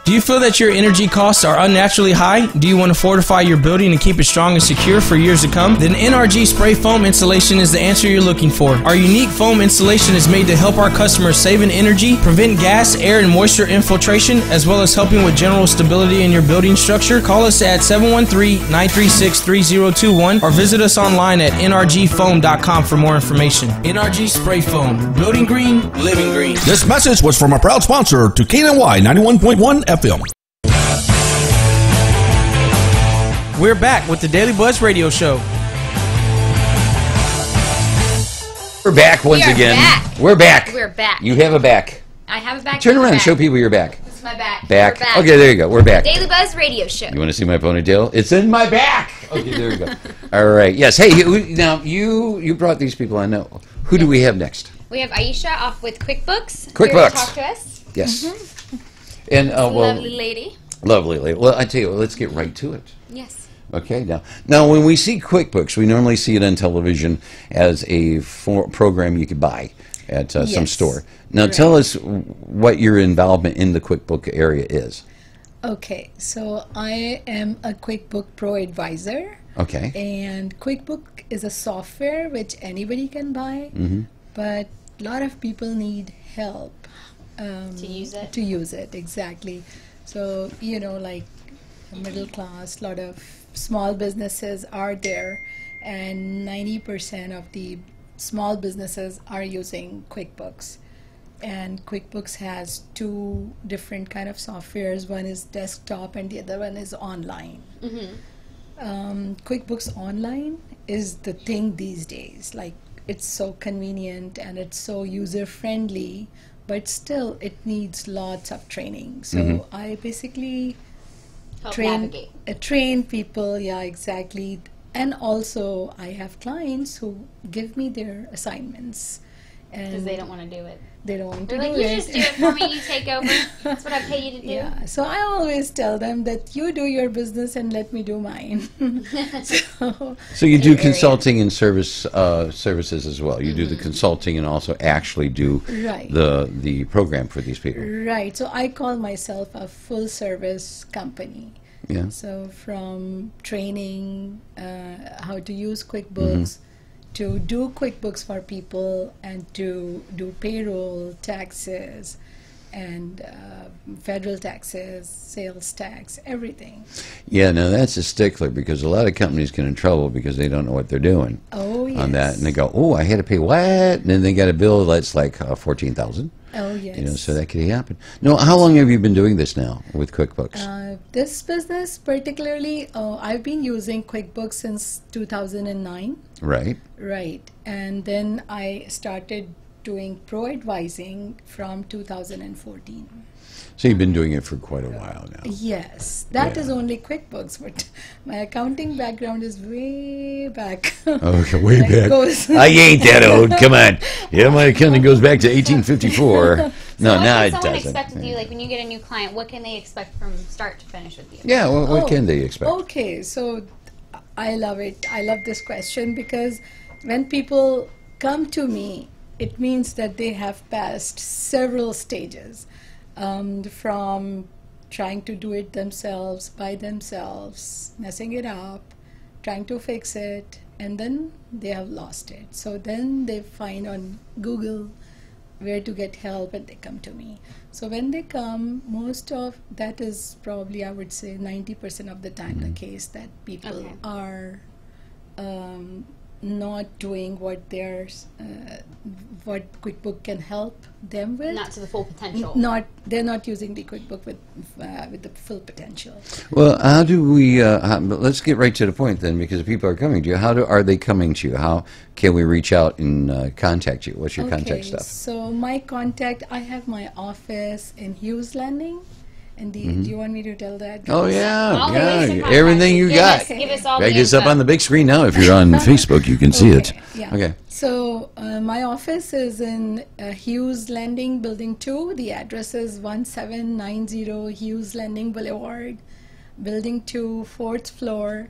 [SPEAKER 4] Do you feel that your energy costs are unnaturally high? Do you want to fortify your building and keep it strong and secure for years to come? Then NRG Spray Foam Installation is the answer you're looking for. Our unique foam installation is made to help our customers save in energy, prevent gas, air, and moisture infiltration, as well as helping with general stability in your building structure. Call us at 713-936-3021 or visit us online at nrgfoam.com for more information. NRG Spray Foam. Building green, living green.
[SPEAKER 6] This message was from a proud sponsor to KNY 91.1 FM.
[SPEAKER 4] We're back with the Daily Buzz Radio Show.
[SPEAKER 1] We're back once again. We're back.
[SPEAKER 3] We're back.
[SPEAKER 1] You have a back.
[SPEAKER 3] I have a back.
[SPEAKER 1] Turn around and show people your back.
[SPEAKER 3] This is my back.
[SPEAKER 1] Back.
[SPEAKER 3] We're back.
[SPEAKER 1] Okay, there you go. We're back.
[SPEAKER 3] Daily Buzz Radio Show.
[SPEAKER 1] You want to see my ponytail? It's in my back. Okay, there you go. All right. Yes. Hey, now you brought these people I know. Who do we have next?
[SPEAKER 3] We have Aisha off with QuickBooks.
[SPEAKER 1] QuickBooks.
[SPEAKER 3] Here to talk to us.
[SPEAKER 1] Yes.
[SPEAKER 3] Mm-hmm.
[SPEAKER 1] And
[SPEAKER 3] lovely lady.
[SPEAKER 1] Lovely lady. Well, I tell you what, let's get right to it.
[SPEAKER 3] Yes.
[SPEAKER 1] Okay. Now, when we see QuickBooks, we normally see it on television as a program you could buy at some store. Now, tell us what your involvement in the QuickBook area is.
[SPEAKER 10] Okay, so I am a QuickBook Pro advisor.
[SPEAKER 1] Okay.
[SPEAKER 10] And QuickBook is a software which anybody can buy, but a lot of people need help
[SPEAKER 3] to use it.
[SPEAKER 10] To use it, exactly. So, like middle class, a lot of small businesses are there, and 90% of the small businesses are using QuickBooks. and QuickBooks has two different kind of softwares. One is desktop and the other one is online. QuickBooks Online is the thing these days. Like, it's so convenient and it's so user friendly, but still it needs lots of training. So I basically train people. Yeah, exactly. And also I have clients who give me their assignments
[SPEAKER 3] because they don't want to do it.
[SPEAKER 10] They don't want
[SPEAKER 3] They're
[SPEAKER 10] to
[SPEAKER 3] like,
[SPEAKER 10] do
[SPEAKER 3] you
[SPEAKER 10] it.
[SPEAKER 3] just do it for me, you take over. That's what I pay you to do.
[SPEAKER 10] Yeah, so I always tell them that you do your business and let me do mine.
[SPEAKER 1] So you do consulting and services as well. You do the consulting and also actually do
[SPEAKER 10] Right.
[SPEAKER 1] the program for these people.
[SPEAKER 10] Right, so I call myself a full service company.
[SPEAKER 1] Yeah.
[SPEAKER 10] So from training how to use QuickBooks, to do QuickBooks for people, and to do payroll, taxes, and federal taxes, sales tax, everything.
[SPEAKER 1] Yeah, no, that's a stickler because a lot of companies get in trouble because they don't know what they're doing
[SPEAKER 10] Oh, yes.
[SPEAKER 1] on that, and they go, "Oh, I had to pay what?" And then they got a bill that's like $14,000.
[SPEAKER 10] Oh, yes.
[SPEAKER 1] You know, so that could happen. No, how long have you been doing this now with QuickBooks?
[SPEAKER 10] This business particularly, I've been using QuickBooks since 2009.
[SPEAKER 1] Right.
[SPEAKER 10] Right. And then I started doing pro advising from 2014.
[SPEAKER 1] So you've been doing it for quite a while now.
[SPEAKER 10] Yes, that is
[SPEAKER 1] Yeah.
[SPEAKER 10] only QuickBooks, but my accounting background is way back.
[SPEAKER 1] Okay, way
[SPEAKER 10] That
[SPEAKER 1] back.
[SPEAKER 10] goes-
[SPEAKER 1] I ain't that old. Come on. Yeah, my accounting goes back to 1854. No,
[SPEAKER 3] So
[SPEAKER 1] now
[SPEAKER 3] what can
[SPEAKER 1] it
[SPEAKER 3] someone
[SPEAKER 1] doesn't.
[SPEAKER 3] expect with you? Like, when you get a new client, what can they expect from start to finish with you?
[SPEAKER 1] Yeah, what
[SPEAKER 10] Oh,
[SPEAKER 1] can they expect?
[SPEAKER 10] Okay, so I love it. I love this question because when people come to me, it means that they have passed several stages, from trying to do it themselves, by themselves, messing it up, trying to fix it, and then they have lost it. So then they find on Google where to get help and they come to me. So when they come, most of that is probably, I would say, 90% of the time the case that people
[SPEAKER 3] Okay.
[SPEAKER 10] are not doing what what QuickBook can help them with.
[SPEAKER 3] Not to the full potential.
[SPEAKER 10] They're not using the QuickBook with the full potential.
[SPEAKER 1] Well, how do we, let's get right to the point then, because people are coming to you. Are they coming to you? How can we reach out and contact you? What's your contact stuff?
[SPEAKER 10] So my contact, I have my office in Hughes Landing. And do you want me to tell that?
[SPEAKER 1] Oh, yeah,
[SPEAKER 3] All the ways to
[SPEAKER 1] yeah.
[SPEAKER 3] contact
[SPEAKER 1] Everything you
[SPEAKER 3] Give
[SPEAKER 1] got.
[SPEAKER 3] us- Give us all
[SPEAKER 1] Right,
[SPEAKER 3] the
[SPEAKER 1] it's up
[SPEAKER 3] info.
[SPEAKER 1] on the big screen now. If you're on Facebook, you can see it.
[SPEAKER 10] Yeah.
[SPEAKER 1] Okay.
[SPEAKER 10] So my office is in Hughes Landing, Building 2. The address is 1790 Hughes Landing Boulevard, Building 2, 4th floor.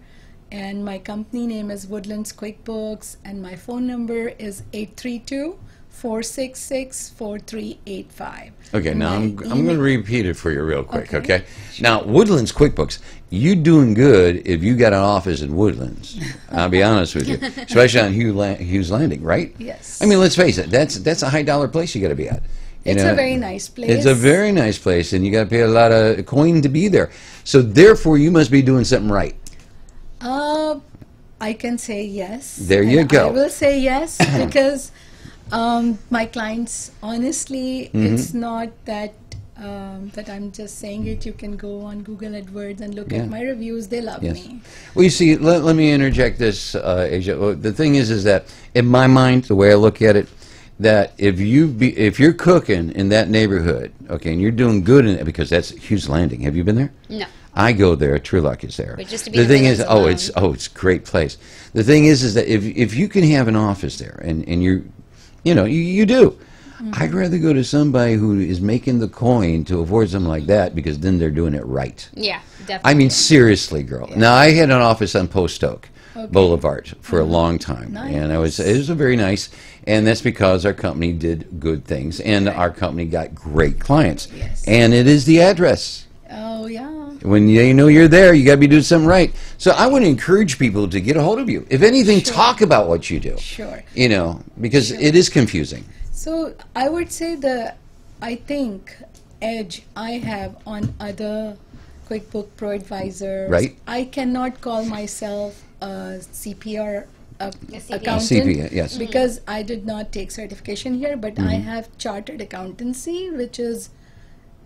[SPEAKER 10] And my company name is Woodlands QuickBooks. And my phone number is 832-466-4385.
[SPEAKER 1] Okay, now
[SPEAKER 10] My
[SPEAKER 1] I'm going to
[SPEAKER 10] email-
[SPEAKER 1] repeat it for you real quick,
[SPEAKER 10] Okay.
[SPEAKER 1] okay? Now, Woodlands QuickBooks, you doing good if you got an office in Woodlands. I'll be honest with you, especially on Hughes Landing, right?
[SPEAKER 10] Yes.
[SPEAKER 1] I mean, let's face it, that's a high dollar place you got to be at. You
[SPEAKER 10] It's
[SPEAKER 1] know?
[SPEAKER 10] a very nice place.
[SPEAKER 1] It's a very nice place, and you got to pay a lot of coin to be there. So therefore, you must be doing something right.
[SPEAKER 10] I can say yes.
[SPEAKER 1] There you
[SPEAKER 10] And
[SPEAKER 1] go.
[SPEAKER 10] I will say yes because my clients, honestly, it's not that that I'm just saying it. You can go on Google AdWords and look
[SPEAKER 1] Yeah.
[SPEAKER 10] at my reviews. They love
[SPEAKER 1] Yes.
[SPEAKER 10] me.
[SPEAKER 1] Well, you see, let me interject this, Asia. Well, the thing is that in my mind, the way I look at it, that if you're cooking in that neighborhood, okay, and you're doing good in it, because that's Hughes Landing. Have you been there?
[SPEAKER 3] No.
[SPEAKER 1] I go there. True Luck is there.
[SPEAKER 3] But just to be
[SPEAKER 1] the
[SPEAKER 3] in
[SPEAKER 1] thing is,
[SPEAKER 3] Woodlands alone.
[SPEAKER 1] it's a great place. The thing is that if you can have an office there, and you do. I'd rather go to somebody who is making the coin to afford something like that, because then they're doing it right.
[SPEAKER 3] Yeah, definitely.
[SPEAKER 1] I mean, seriously, girl. Now, I had an office on Post Oak Boulevard for a long time, and it was a very nice. And that's because our company did good things, and our company got great clients.
[SPEAKER 10] Yes.
[SPEAKER 1] And it is the address.
[SPEAKER 10] Oh yeah.
[SPEAKER 1] When they know you're there, you got to be doing something right. So I would encourage people to get a hold of you. If anything, talk about what you do.
[SPEAKER 10] Sure.
[SPEAKER 1] You know, because it is confusing.
[SPEAKER 10] So I would say I think edge I have on other QuickBook Pro advisors.
[SPEAKER 1] Right.
[SPEAKER 10] I cannot call myself a CPR accountant.
[SPEAKER 1] CPA, yes.
[SPEAKER 10] Because I did not take certification here, but I have chartered accountancy, which is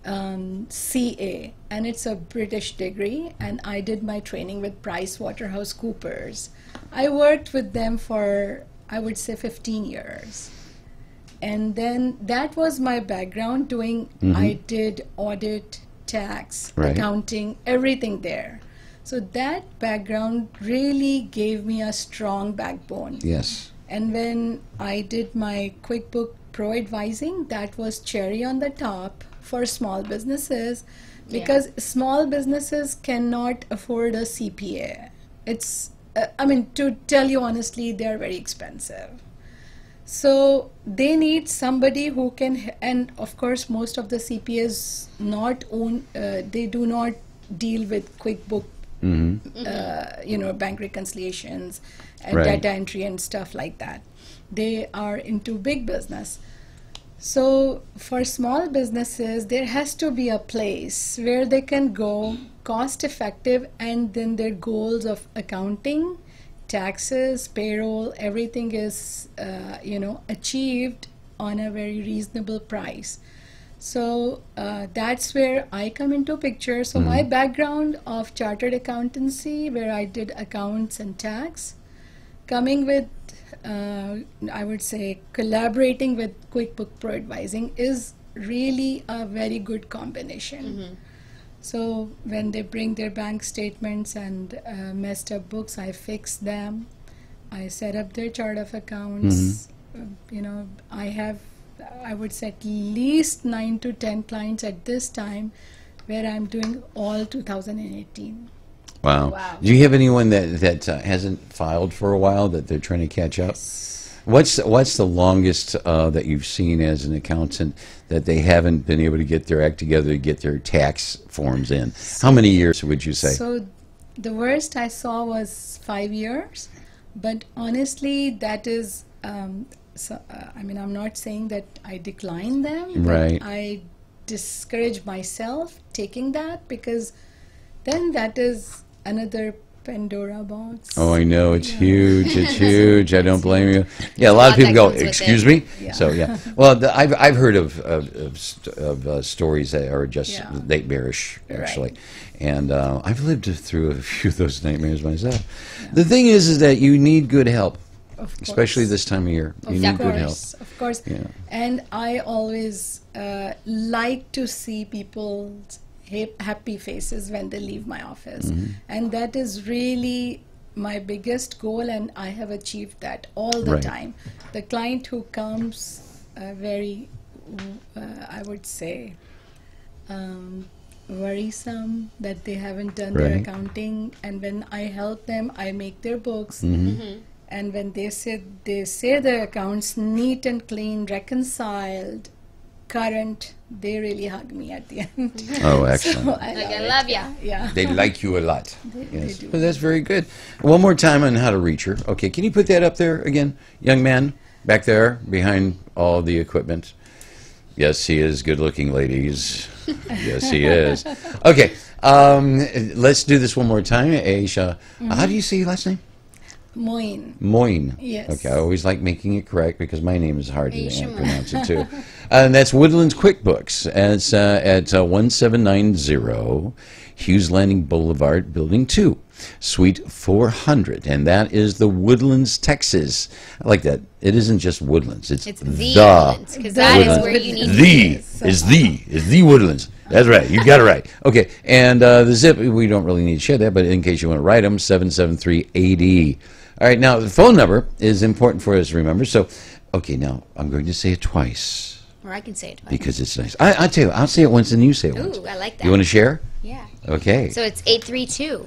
[SPEAKER 10] CA, and it's a British degree, and I did my training with PricewaterhouseCoopers. I worked with them for, I would say, 15 years. And then that was my background doing, I did audit, tax, accounting, everything there. So that background really gave me a strong backbone.
[SPEAKER 1] Yes.
[SPEAKER 10] And when I did my QuickBook Pro advising, that was cherry on the top for small businesses, because small businesses cannot afford a CPA. It's, I mean, to tell you honestly, they're very expensive. So they need somebody who can, and of course, most of the CPAs not own, they do not deal with QuickBook, you know, bank reconciliations and data entry and stuff like that. They are into big business. So for small businesses, there has to be a place where they can go cost effective, and then their goals of accounting, taxes, payroll, everything is, you know, achieved on a very reasonable price. So that's where I come into picture. So my background of chartered accountancy, where I did accounts and tax, coming with, I would say, collaborating with QuickBook Pro advising is really a very good combination. So when they bring their bank statements and messed up books, I fix them. I set up their chart of accounts. You know, I have, I would say, at least 9 to 10 clients at this time where I'm doing all 2018.
[SPEAKER 1] Wow. Do you have anyone that hasn't filed for a while that they're trying to catch up? What's the longest that you've seen as an accountant that they haven't been able to get their act together to get their tax forms in? How many years would you say?
[SPEAKER 10] So the worst I saw was 5 years, but honestly, that is, I mean, I'm not saying that I decline them, but I discourage myself taking that, because then that is another Pandora box.
[SPEAKER 1] Oh, I know, it's huge. It's huge. I don't blame you. Yeah, a lot of people go, "Excuse me." So well, I've heard of stories that are just nightmarish, actually, and I've lived through a few of those nightmares myself. The thing is that you need good help, especially this time of year. You need good help.
[SPEAKER 10] Of course. And I always like to see people's happy faces when they leave my office, and that is really my biggest goal, and I have achieved that all the time. The client who comes very, I would say, worrisome that they haven't done their accounting, and when I help them, I make their books, and when they say their accounts neat and clean, reconciled, current, they really hug me at the end.
[SPEAKER 1] Oh, excellent.
[SPEAKER 10] So
[SPEAKER 3] I love ya.
[SPEAKER 10] Yeah.
[SPEAKER 1] They like you a lot.
[SPEAKER 10] They do.
[SPEAKER 1] Well, that's very good. One more time on how to reach her. Okay, can you put that up there again? Young man, back there, behind all the equipment. Yes, he is good looking, ladies. Yes, he is. Okay, let's do this one more time. Aisha, how do you say your last name?
[SPEAKER 10] Moin.
[SPEAKER 1] Moin.
[SPEAKER 10] Yes.
[SPEAKER 1] Okay, I always like making it correct because my name is hard to pronounce it too. And that's Woodlands QuickBooks. And it's at 1790 Hughes Landing Boulevard, Building 2, Suite 400. And that is the Woodlands, Texas. I like that. It isn't just Woodlands. It's the
[SPEAKER 3] Woodlands, because that is where you need to be.
[SPEAKER 1] Is the Woodlands. That's right. You got it right. Okay. And the zip, we don't really need to share that, but in case you want to write them, 77380. All right. Now, the phone number is important for us to remember. So, okay, now I'm going to say it twice.
[SPEAKER 3] Or I can say it twice.
[SPEAKER 1] Because it's nice. I'll tell you, I'll say it once and you say it once.
[SPEAKER 3] Ooh, I like that.
[SPEAKER 1] You want to share?
[SPEAKER 3] Yeah.
[SPEAKER 1] Okay.
[SPEAKER 3] So it's 832.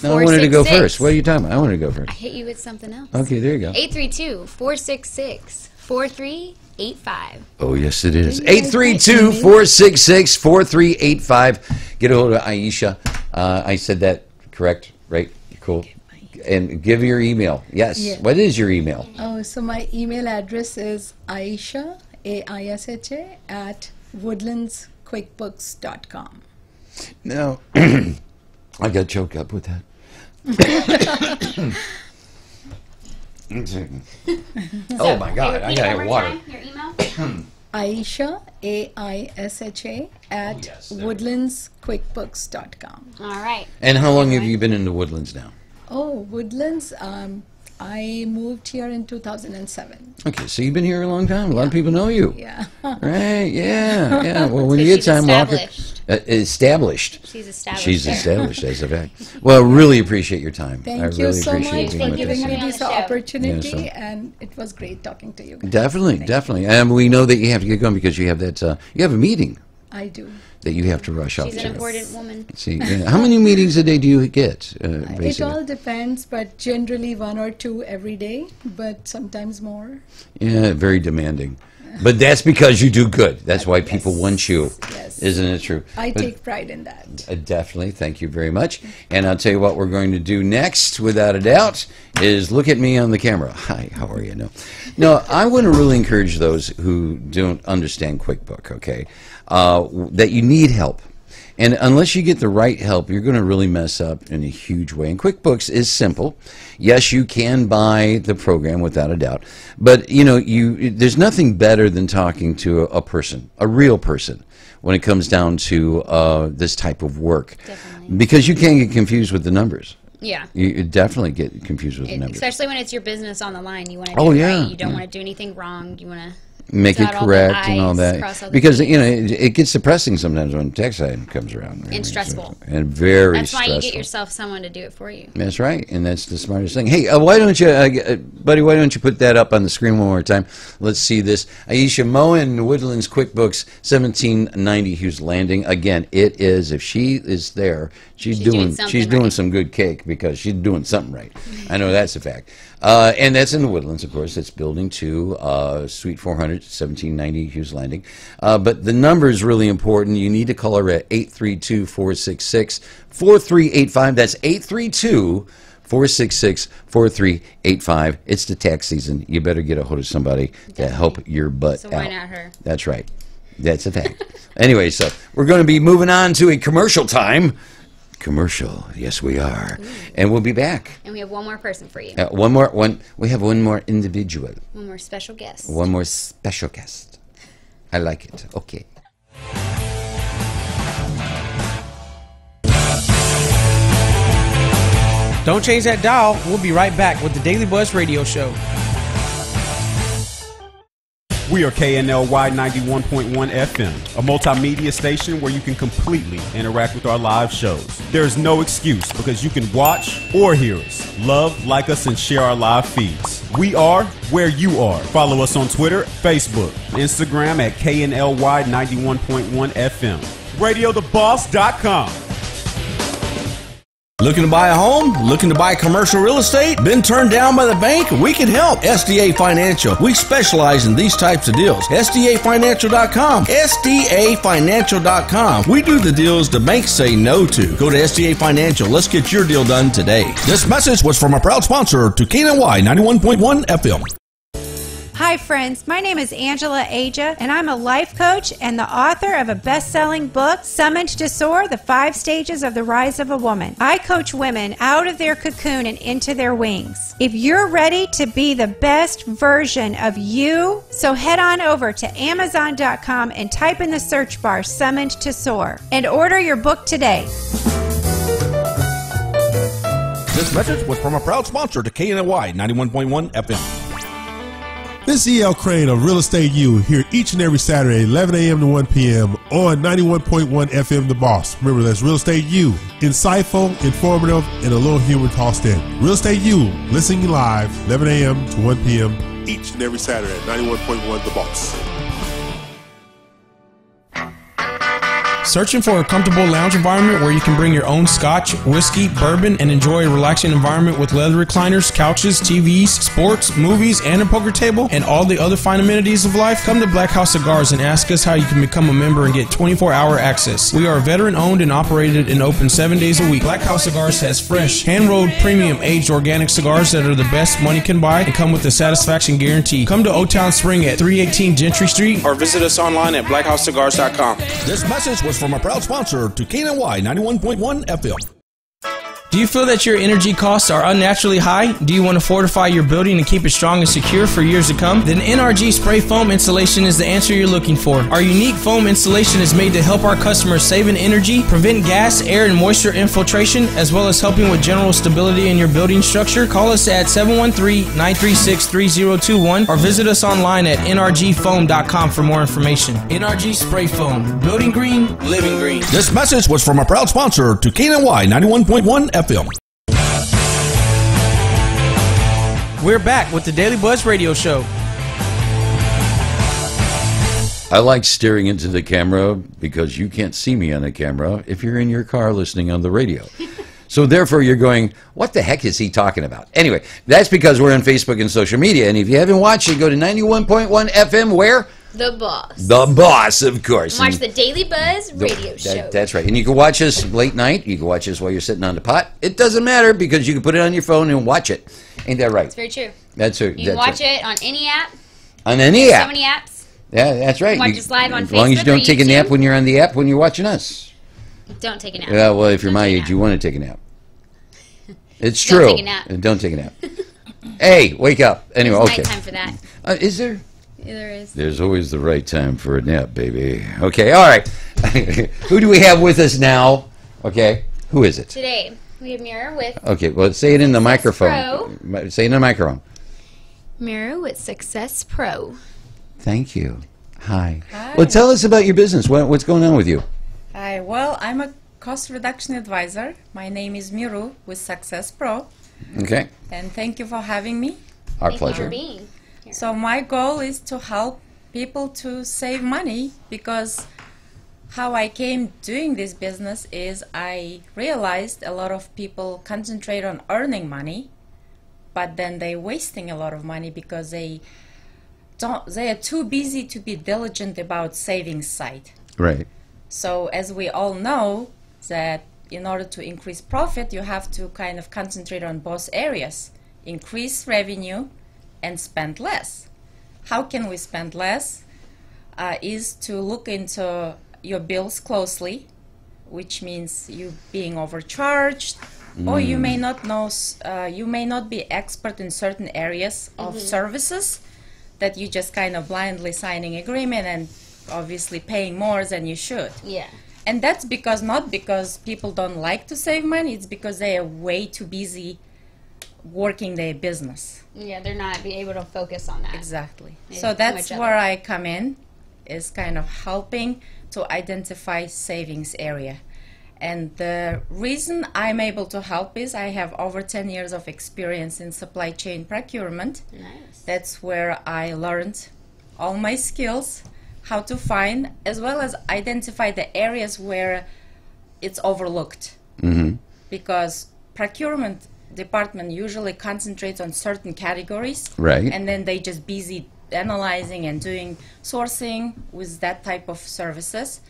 [SPEAKER 1] No, I wanted to go first. What are you talking about? I wanted to go first.
[SPEAKER 3] I hit you with something else.
[SPEAKER 1] Okay, there you go.
[SPEAKER 3] 832-466-4385.
[SPEAKER 1] Oh, yes, it is. 832-466-4385. Get a hold of Aisha. I said that correct, right? Cool. And give your email. Yes.
[SPEAKER 10] Yeah.
[SPEAKER 1] What is your email?
[SPEAKER 10] Oh, so my email address is Aisha, AISHA, at woodlandsquickbooks.com.
[SPEAKER 1] No. I got choked up with that. Oh my God! I gotta have water.
[SPEAKER 3] Your email?
[SPEAKER 10] Aisha, AISHA, at woodlandsquickbooks.com.
[SPEAKER 3] All right.
[SPEAKER 1] And how long have you been in the Woodlands now?
[SPEAKER 10] Oh, Woodlands, I moved here in 2007.
[SPEAKER 1] Okay, so you've been here a long time. A lot of people know you.
[SPEAKER 10] Yeah.
[SPEAKER 1] Right? Yeah, yeah. Well, when
[SPEAKER 3] So
[SPEAKER 1] you get
[SPEAKER 3] she's
[SPEAKER 1] time, Walker.
[SPEAKER 3] established.
[SPEAKER 1] Established.
[SPEAKER 3] She's established.
[SPEAKER 1] She's established, as a fact. Well, really appreciate your time.
[SPEAKER 10] Thank
[SPEAKER 1] I
[SPEAKER 10] you
[SPEAKER 1] really
[SPEAKER 10] so
[SPEAKER 1] appreciate
[SPEAKER 10] much
[SPEAKER 1] being
[SPEAKER 10] for
[SPEAKER 1] with
[SPEAKER 10] giving
[SPEAKER 1] us.
[SPEAKER 10] me
[SPEAKER 3] on the
[SPEAKER 10] this
[SPEAKER 3] show.
[SPEAKER 10] opportunity,
[SPEAKER 1] Yeah, so-
[SPEAKER 10] and it was great talking to you guys.
[SPEAKER 1] Definitely, definitely. And we know that you have to get going because you have that. You have a meeting
[SPEAKER 10] I do.
[SPEAKER 1] that you have to rush out
[SPEAKER 3] She's
[SPEAKER 1] to.
[SPEAKER 3] an important woman.
[SPEAKER 1] See, how many meetings a day do you get?
[SPEAKER 10] It
[SPEAKER 1] Basically,
[SPEAKER 10] all depends, but generally 1 or 2 every day, but sometimes more.
[SPEAKER 1] yeah, very demanding. But that's because you do good. That's why people
[SPEAKER 10] Yes.
[SPEAKER 1] want you.
[SPEAKER 10] Yes.
[SPEAKER 1] Isn't it true?
[SPEAKER 10] I
[SPEAKER 1] But-
[SPEAKER 10] take pride in that.
[SPEAKER 1] Definitely. Thank you very much. And I'll tell you what we're going to do next, without a doubt, is look at me on the camera. Hi, how are you? No, I want to really encourage those who don't understand QuickBook, okay, that you need help. And unless you get the right help, you're going to really mess up in a huge way. And QuickBooks is simple. Yes, you can buy the program without a doubt. But, there's nothing better than talking to a person, a real person, when it comes down to this type of work.
[SPEAKER 3] Definitely.
[SPEAKER 1] Because you can get confused with the numbers.
[SPEAKER 3] Yeah.
[SPEAKER 1] You definitely get confused with the numbers.
[SPEAKER 3] Especially when it's your business on the line. You want to do
[SPEAKER 1] Oh,
[SPEAKER 3] it
[SPEAKER 1] yeah,
[SPEAKER 3] right. You don't
[SPEAKER 1] yeah.
[SPEAKER 3] want to do anything wrong. You want to
[SPEAKER 1] Make it
[SPEAKER 3] dot all the
[SPEAKER 1] correct and all
[SPEAKER 3] I's,
[SPEAKER 1] that.
[SPEAKER 3] cross all the
[SPEAKER 1] Because,
[SPEAKER 3] T's.
[SPEAKER 1] it gets depressing sometimes when tax time comes around.
[SPEAKER 3] And stressful.
[SPEAKER 1] And very
[SPEAKER 3] That's
[SPEAKER 1] stressful.
[SPEAKER 3] why you get yourself someone to do it for you.
[SPEAKER 1] That's right, and that's the smartest thing. Hey, why don't you, buddy, why don't you put that up on the screen one more time? Let's see this. Aisha Moen, Woodlands QuickBooks, 1790 Hughes Landing. Again, it is, if she is there, she's doing
[SPEAKER 3] something right.
[SPEAKER 1] some good cake because she's doing something right. I know that's a fact. And that's in the Woodlands, of course. It's building 2, Suite 400, 1790 Hughes Landing. But the number is really important. You need to call her at 832-466-4385. That's 832-466-4385. It's the tax season. You better get a hold of somebody to help your butt
[SPEAKER 3] So
[SPEAKER 1] out.
[SPEAKER 3] why not her?
[SPEAKER 1] That's right. That's a fact. Anyway, so we're going to be moving on to a commercial time. Commercial, yes, we are, and we'll be back.
[SPEAKER 3] And we have one more person for you.
[SPEAKER 1] We have one more individual.
[SPEAKER 3] One more special guest.
[SPEAKER 1] One more special guest. I like it. Okay.
[SPEAKER 4] Don't change that dial. We'll be right back with the Daily Buzz Radio Show.
[SPEAKER 5] We are KNLY 91.1 FM, a multimedia station where you can completely interact with our live shows. There's no excuse because you can watch or hear us. Love, like us, and share our live feeds. We are where you are. Follow us on Twitter, Facebook, Instagram at KNLY 91.1 FM. RadioTheBoss.com.
[SPEAKER 6] Looking to buy a home? Looking to buy commercial real estate? Been turned down by the bank? We can help. SDA Financial. We specialize in these types of deals. SDAFinancial.com. SDAFinancial.com. We do the deals the banks say no to. Go to SDA Financial. Let's get your deal done today. This message was from a proud sponsor to KNY 91.1 FM.
[SPEAKER 7] Hi, friends. My name is Angela Aja, and I'm a life coach and the author of a best-selling book, Summoned to Soar, The 5 Stages of the Rise of a Woman. I coach women out of their cocoon and into their wings. If you're ready to be the best version of you, so head on over to Amazon.com and type in the search bar, Summoned to Soar, and order your book today.
[SPEAKER 6] This message was from a proud sponsor to KNY 91.1 FM.
[SPEAKER 9] This is E.L. Crane of Real Estate U here each and every Saturday, 11 a.m. to 1 p.m. on 91.1 FM The Boss. Remember, that's Real Estate U. Insightful, informative, and a little humor tossed in. Real Estate U, listening live, 11 a.m. to 1 p.m. each and every Saturday at 91.1 The Boss.
[SPEAKER 4] Searching for a comfortable lounge environment where you can bring your own scotch, whiskey, bourbon, and enjoy a relaxing environment with leather recliners, couches, TVs, sports, movies, and a poker table, and all the other fine amenities of life? Come to Black House Cigars and ask us how you can become a member and get 24-hour access. We are veteran-owned and operated and open 7 days a week. Black House Cigars has fresh, hand-rolled, premium, aged organic cigars that are the best money can buy and come with a satisfaction guarantee. Come to Old Town Spring at 318 Gentry Street or visit us online at blackhousecigars.com.
[SPEAKER 6] This message was from a proud sponsor to KNY 91.1 FM.
[SPEAKER 4] Do you feel that your energy costs are unnaturally high? Do you want to fortify your building and keep it strong and secure for years to come? Then NRG Spray Foam Installation is the answer you're looking for. Our unique foam installation is made to help our customers save in energy, prevent gas, air, and moisture infiltration, as well as helping with general stability in your building structure. Call us at 713-936-3021 or visit us online at nrgfoam.com for more information. NRG Spray Foam. Building green, living green.
[SPEAKER 6] This message was from a proud sponsor to KNY 91.1 FM.
[SPEAKER 4] We're back with the Daily Buzz Radio Show.
[SPEAKER 1] I like staring into the camera because you can't see me on the camera if you're in your car listening on the radio. So therefore you're going, what the heck is he talking about? Anyway, that's because we're on Facebook and social media. And if you haven't watched it, go to 91.1 FM where?
[SPEAKER 3] The Boss.
[SPEAKER 1] The Boss, of course.
[SPEAKER 3] Watch
[SPEAKER 1] And
[SPEAKER 3] the Daily Buzz radio show.
[SPEAKER 1] That's right. And you can watch us late night. You can watch us while you're sitting on the pot. It doesn't matter because you can put it on your phone and watch it. Ain't that right?
[SPEAKER 3] That's very true.
[SPEAKER 1] That's right.
[SPEAKER 3] You can watch it on any app.
[SPEAKER 1] On any
[SPEAKER 3] There's
[SPEAKER 1] app.
[SPEAKER 3] so many apps.
[SPEAKER 1] Yeah, that's right.
[SPEAKER 3] Watch us live on
[SPEAKER 1] as long as you
[SPEAKER 3] Facebook
[SPEAKER 1] don't
[SPEAKER 3] or
[SPEAKER 1] take a
[SPEAKER 3] YouTube.
[SPEAKER 1] nap when you're on the app when you're watching us.
[SPEAKER 3] Don't take a nap.
[SPEAKER 1] Yeah, well, if you're
[SPEAKER 3] Don't
[SPEAKER 1] my
[SPEAKER 3] take a
[SPEAKER 1] age,
[SPEAKER 3] nap.
[SPEAKER 1] you want to take a nap. It's
[SPEAKER 3] Don't
[SPEAKER 1] true.
[SPEAKER 3] take a nap.
[SPEAKER 1] Don't take a nap. Hey, wake up. Anyway,
[SPEAKER 3] There's
[SPEAKER 1] okay.
[SPEAKER 3] nighttime for that.
[SPEAKER 1] Is there?
[SPEAKER 3] Yeah, there is.
[SPEAKER 1] There's always the right time for a nap, baby. Okay, all right. Who do we have with us now? Okay, who is it?
[SPEAKER 3] Today, we have Mira with
[SPEAKER 1] Okay, well, say it in the
[SPEAKER 3] Success
[SPEAKER 1] microphone. Say it in the microphone.
[SPEAKER 3] Mira with Success Pro.
[SPEAKER 1] Thank you. Hi. Well, tell us about your business. What's going on with you?
[SPEAKER 11] Hi, well, I'm a cost reduction advisor. My name is Miru with Success Pro,
[SPEAKER 1] Okay,
[SPEAKER 11] and thank you for having me.
[SPEAKER 1] our
[SPEAKER 3] Thank
[SPEAKER 1] pleasure.
[SPEAKER 3] you for being here.
[SPEAKER 11] So my goal is to help people to save money, because how I came doing this business is I realized a lot of people concentrate on earning money, but then they're wasting a lot of money because they are too busy to be diligent about savings side.
[SPEAKER 1] Right.
[SPEAKER 11] So as we all know that in order to increase profit, you have to kind of concentrate on both areas, increase revenue and spend less. How can we spend less? Is to look into your bills closely, which means you being overcharged, or you may not know, you may not be expert in certain areas of services that you just kind of blindly signing agreement and obviously paying more than you should.
[SPEAKER 3] Yeah.
[SPEAKER 11] And that's because, not because people don't like to save money, it's because they are way too busy working their business.
[SPEAKER 3] Yeah, they're not be able to focus on that.
[SPEAKER 11] Exactly.
[SPEAKER 3] Yeah,
[SPEAKER 11] So
[SPEAKER 3] too
[SPEAKER 11] that's
[SPEAKER 3] much
[SPEAKER 11] where
[SPEAKER 3] other.
[SPEAKER 11] I come in, is kind of helping to identify savings area. And the reason I'm able to help is I have over 10 years of experience in supply chain procurement.
[SPEAKER 3] Nice.
[SPEAKER 11] That's where I learned all my skills, how to find, as well as identify the areas where it's overlooked.
[SPEAKER 1] Mm-hmm.
[SPEAKER 11] Because procurement department usually concentrates on certain categories,
[SPEAKER 1] Right.
[SPEAKER 11] and then they just busy analyzing and doing sourcing with that type of services.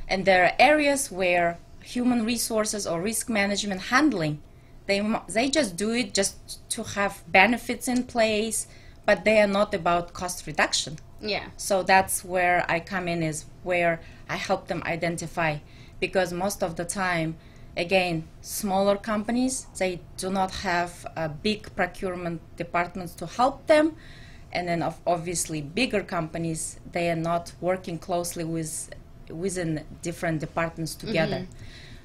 [SPEAKER 11] And there are areas where human resources or risk management handling, they just do it just to have benefits in place, but they are not about cost reduction.
[SPEAKER 3] Yeah.
[SPEAKER 11] So that's where I come in, is where I help them identify, because most of the time, again, smaller companies, they do not have big procurement departments to help them, and then obviously bigger companies, they are not working closely within different departments together.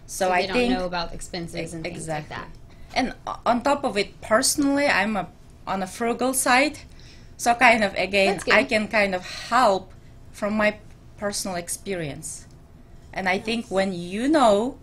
[SPEAKER 3] So
[SPEAKER 11] I
[SPEAKER 3] they don't
[SPEAKER 11] think
[SPEAKER 3] know about expenses and things like that.
[SPEAKER 11] and on top of it, personally, I'm on a frugal side. So kind of, again,
[SPEAKER 3] That's good.
[SPEAKER 11] I can kind of help from my personal experience. And I think when you know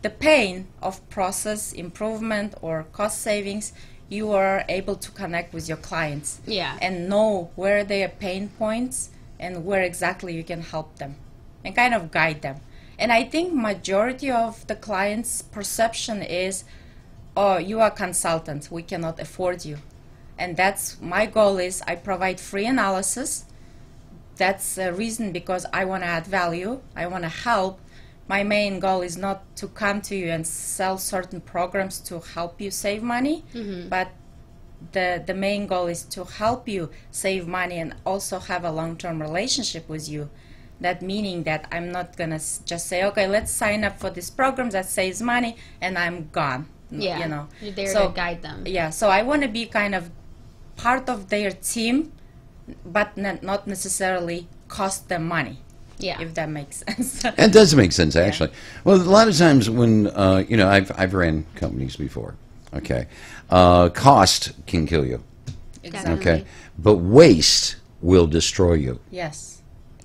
[SPEAKER 11] the pain of process improvement or cost savings, you are able to connect with your clients.
[SPEAKER 3] Yeah.
[SPEAKER 11] And know where their pain points and where exactly you can help them and kind of guide them. And I think majority of the clients' perception is, oh, you are a consultant, we cannot afford you. And that's my goal, is I provide free analysis. That's the reason, because I want to add value, I want to help. My main goal is not to come to you and sell certain programs to help you save money, but the main goal is to help you save money and also have a long-term relationship with you. That meaning that I'm not going to just say, okay, let's sign up for this program that saves money, and I'm gone.
[SPEAKER 3] Yeah,
[SPEAKER 11] you know.
[SPEAKER 3] you're there
[SPEAKER 11] So,
[SPEAKER 3] to guide them.
[SPEAKER 11] Yeah, so I want to be kind of part of their team, but not necessarily cost them money.
[SPEAKER 3] Yeah.
[SPEAKER 11] If that makes sense.
[SPEAKER 1] That does make sense, actually. Well, a lot of times when, you know, I've ran companies before, okay? Cost can kill you,
[SPEAKER 11] Exactly.
[SPEAKER 1] okay? But waste will destroy you,
[SPEAKER 11] Yes.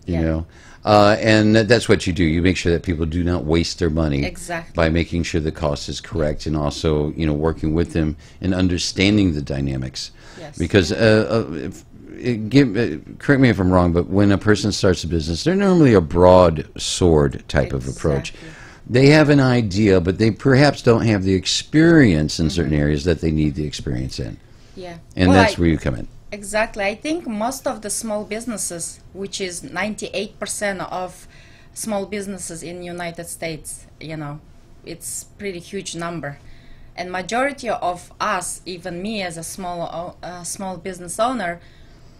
[SPEAKER 1] you
[SPEAKER 11] Yeah.
[SPEAKER 1] know? And that's what you do. You make sure that people do not waste their money
[SPEAKER 11] Exactly.
[SPEAKER 1] by making sure the cost is correct and also, you know, working with them and understanding the dynamics.
[SPEAKER 11] Yes.
[SPEAKER 1] Because correct me if I'm wrong, but when a person starts a business, they're normally a broad sword type of approach.
[SPEAKER 11] Exactly.
[SPEAKER 1] They have an idea, but they perhaps don't have the experience in certain areas that they need the experience in.
[SPEAKER 11] Yeah.
[SPEAKER 1] And
[SPEAKER 11] Well,
[SPEAKER 1] that's where you come in.
[SPEAKER 11] Exactly. I think most of the small businesses, which is 98% of small businesses in the United States, you know, it's pretty huge number. And majority of us, even me as a small business owner,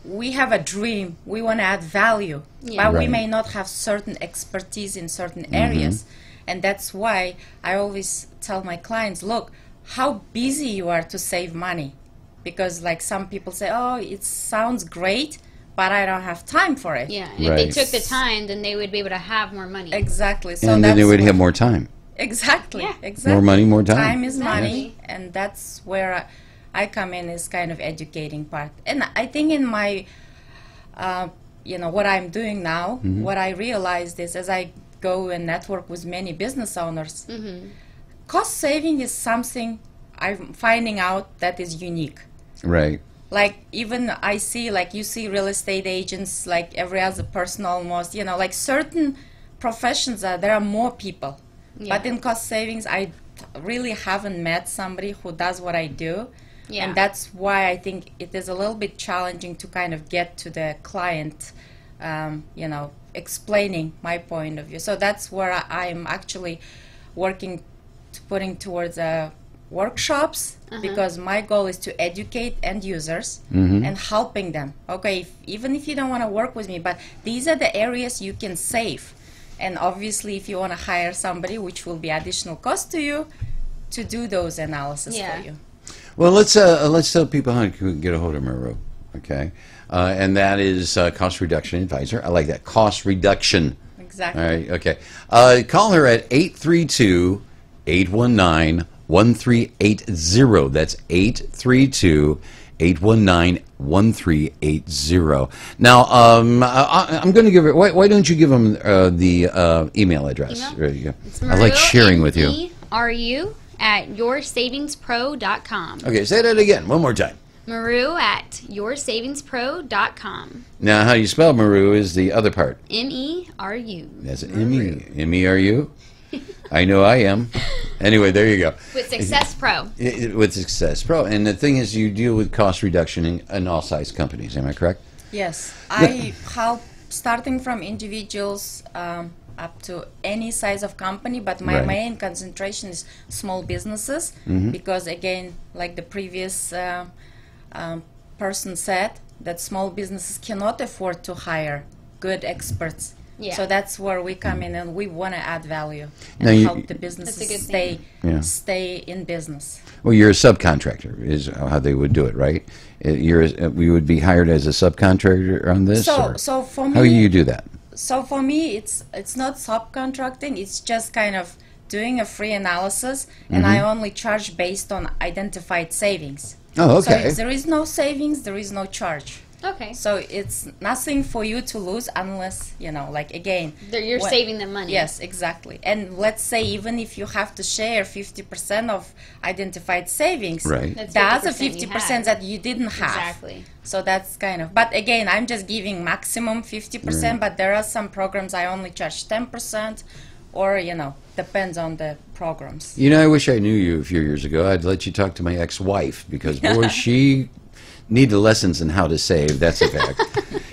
[SPEAKER 11] we have a dream. We want to add value,
[SPEAKER 3] Yeah.
[SPEAKER 11] but we
[SPEAKER 1] Right.
[SPEAKER 11] may not have certain expertise in certain areas. And that's why I always tell my clients, look, how busy you are to save money. Because like some people say, oh, it sounds great, but I don't have time for it.
[SPEAKER 3] Yeah, and
[SPEAKER 1] Right.
[SPEAKER 3] if they took the time, then they would be able to have more money.
[SPEAKER 11] Exactly. So
[SPEAKER 1] And then they
[SPEAKER 11] that's
[SPEAKER 1] would
[SPEAKER 11] where-
[SPEAKER 1] have more time.
[SPEAKER 11] Exactly.
[SPEAKER 3] Yeah.
[SPEAKER 11] Exactly.
[SPEAKER 1] More money, more time.
[SPEAKER 11] Time is
[SPEAKER 3] Exactly.
[SPEAKER 11] money, and that's where I come in, is kind of educating part. And I think in my, you know, what I'm doing now, what I realized is as I go and network with many business owners, cost saving is something I'm finding out that is unique.
[SPEAKER 1] Right.
[SPEAKER 11] Like even I see, like you see real estate agents, like every other person almost, you know, like certain professions there are more people.
[SPEAKER 3] Yeah.
[SPEAKER 11] But in cost savings, I really haven't met somebody who does what I do.
[SPEAKER 3] Yeah.
[SPEAKER 11] And that's why I think it is a little bit challenging to kind of get to the client, you know, explaining my point of view. So that's where I'm actually working, putting towards workshops, because my goal is to educate end users and helping them. Okay, even if you don't want to work with me, but these are the areas you can save. And obviously, if you want to hire somebody, which will be additional cost to you, to do those analysis
[SPEAKER 3] Yeah.
[SPEAKER 11] for you.
[SPEAKER 1] Well, let's tell people how to get a hold of Maru, okay? And that is Cost Reduction Advisor. I like that, Cost Reduction.
[SPEAKER 11] Exactly.
[SPEAKER 1] All right, okay. Call her at 832-819-1380. That's 832-819-1380. Now, I'm going to give her. Why don't you give them the email address?
[SPEAKER 3] Email?
[SPEAKER 1] There you go.
[SPEAKER 3] It's
[SPEAKER 1] I like sharing with you.
[SPEAKER 3] Maru@yoursavingspro.com.
[SPEAKER 1] Okay, say that again. One more time.
[SPEAKER 3] Maru@yoursavingspro.com.
[SPEAKER 1] Now, how you spell Maru is the other part.
[SPEAKER 3] MERU.
[SPEAKER 1] That's M-E. M-E-R-U? I know I am. Anyway, there you go.
[SPEAKER 3] With Success Pro.
[SPEAKER 1] With Success Pro. And the thing is, you deal with cost reduction in all size companies. Am I correct?
[SPEAKER 11] Yes, I help starting from individuals up to any size of company, but my
[SPEAKER 1] Right.
[SPEAKER 11] main concentration is small businesses, because again, like the previous person said, that small businesses cannot afford to hire good experts.
[SPEAKER 3] Yeah.
[SPEAKER 11] So that's where we come in, and we want to add value
[SPEAKER 1] Now
[SPEAKER 11] and
[SPEAKER 1] you-
[SPEAKER 11] help the
[SPEAKER 3] That's a
[SPEAKER 11] businesses
[SPEAKER 3] good
[SPEAKER 11] stay
[SPEAKER 1] Yeah.
[SPEAKER 11] stay in business.
[SPEAKER 1] Well, you're a subcontractor, is how they would do it, right? We would be hired as a subcontractor on this? or
[SPEAKER 11] So for me,
[SPEAKER 1] how do you do that?
[SPEAKER 11] So for me, it's not subcontracting. It's just kind of doing a free analysis, and I only charge based on identified savings.
[SPEAKER 1] Oh,
[SPEAKER 11] So
[SPEAKER 1] okay.
[SPEAKER 11] if there is no savings, there is no charge.
[SPEAKER 3] Okay.
[SPEAKER 11] So it's nothing for you to lose unless, you know, like again.
[SPEAKER 3] You're
[SPEAKER 11] what-
[SPEAKER 3] saving them money.
[SPEAKER 11] Yes, exactly. And let's say even if you have to share 50% of identified savings,
[SPEAKER 1] Right.
[SPEAKER 3] That's
[SPEAKER 11] the other
[SPEAKER 3] 50% you
[SPEAKER 11] 50%
[SPEAKER 3] had.
[SPEAKER 11] that you didn't have.
[SPEAKER 3] Exactly.
[SPEAKER 11] So that's kind of, but again, I'm just giving maximum 50%, but there are some programs I only charge 10%, or, you know, depends on the programs.
[SPEAKER 1] You know, I wish I knew you a few years ago. I'd let you talk to my ex-wife, because, boy, she needed lessons in how to save. That's a fact.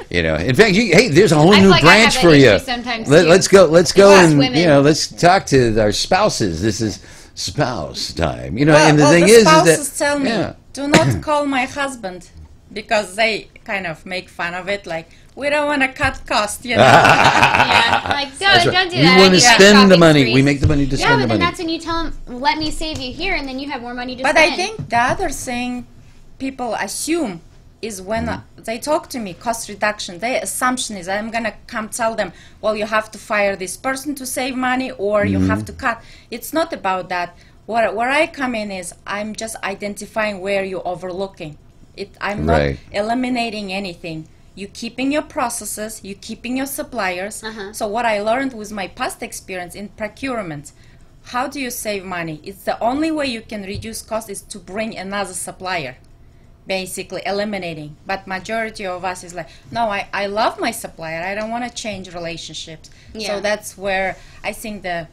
[SPEAKER 1] You know, in fact, hey, there's a whole
[SPEAKER 3] I feel
[SPEAKER 1] new
[SPEAKER 3] like I
[SPEAKER 1] branch
[SPEAKER 3] have
[SPEAKER 1] for
[SPEAKER 3] that
[SPEAKER 1] you.
[SPEAKER 3] issue sometimes, too.
[SPEAKER 1] Let's go,
[SPEAKER 3] Us
[SPEAKER 1] and
[SPEAKER 3] women.
[SPEAKER 1] you know, let's talk to our spouses. This is spouse time. You know,
[SPEAKER 11] Well,
[SPEAKER 1] and the thing
[SPEAKER 11] the
[SPEAKER 1] is
[SPEAKER 11] spouses
[SPEAKER 1] that
[SPEAKER 11] tell me,
[SPEAKER 1] yeah.
[SPEAKER 11] do not call my husband. because they kind of make fun of it, like, we don't want to cut costs, you know.
[SPEAKER 3] Yeah, like, don't do that.
[SPEAKER 1] We want to spend the money. We make the money to spend the
[SPEAKER 3] Yeah, but then
[SPEAKER 1] money.
[SPEAKER 3] that's when you tell them, let me save you here, and then you have more money to
[SPEAKER 11] But
[SPEAKER 3] spend.
[SPEAKER 11] I think the other thing people assume is when they talk to me, cost reduction, their assumption is I'm going to come tell them, well, you have to fire this person to save money, or you have to cut. It's not about that. Where I come in is I'm just identifying where you're overlooking. I'm not eliminating anything. You're keeping your processes, you're keeping your suppliers. So what I learned with my past experience in procurement, how do you save money? It's the only way you can reduce cost is to bring another supplier, basically eliminating. But majority of us is like, no, I love my supplier. I don't want to change relationships. So that's where I think the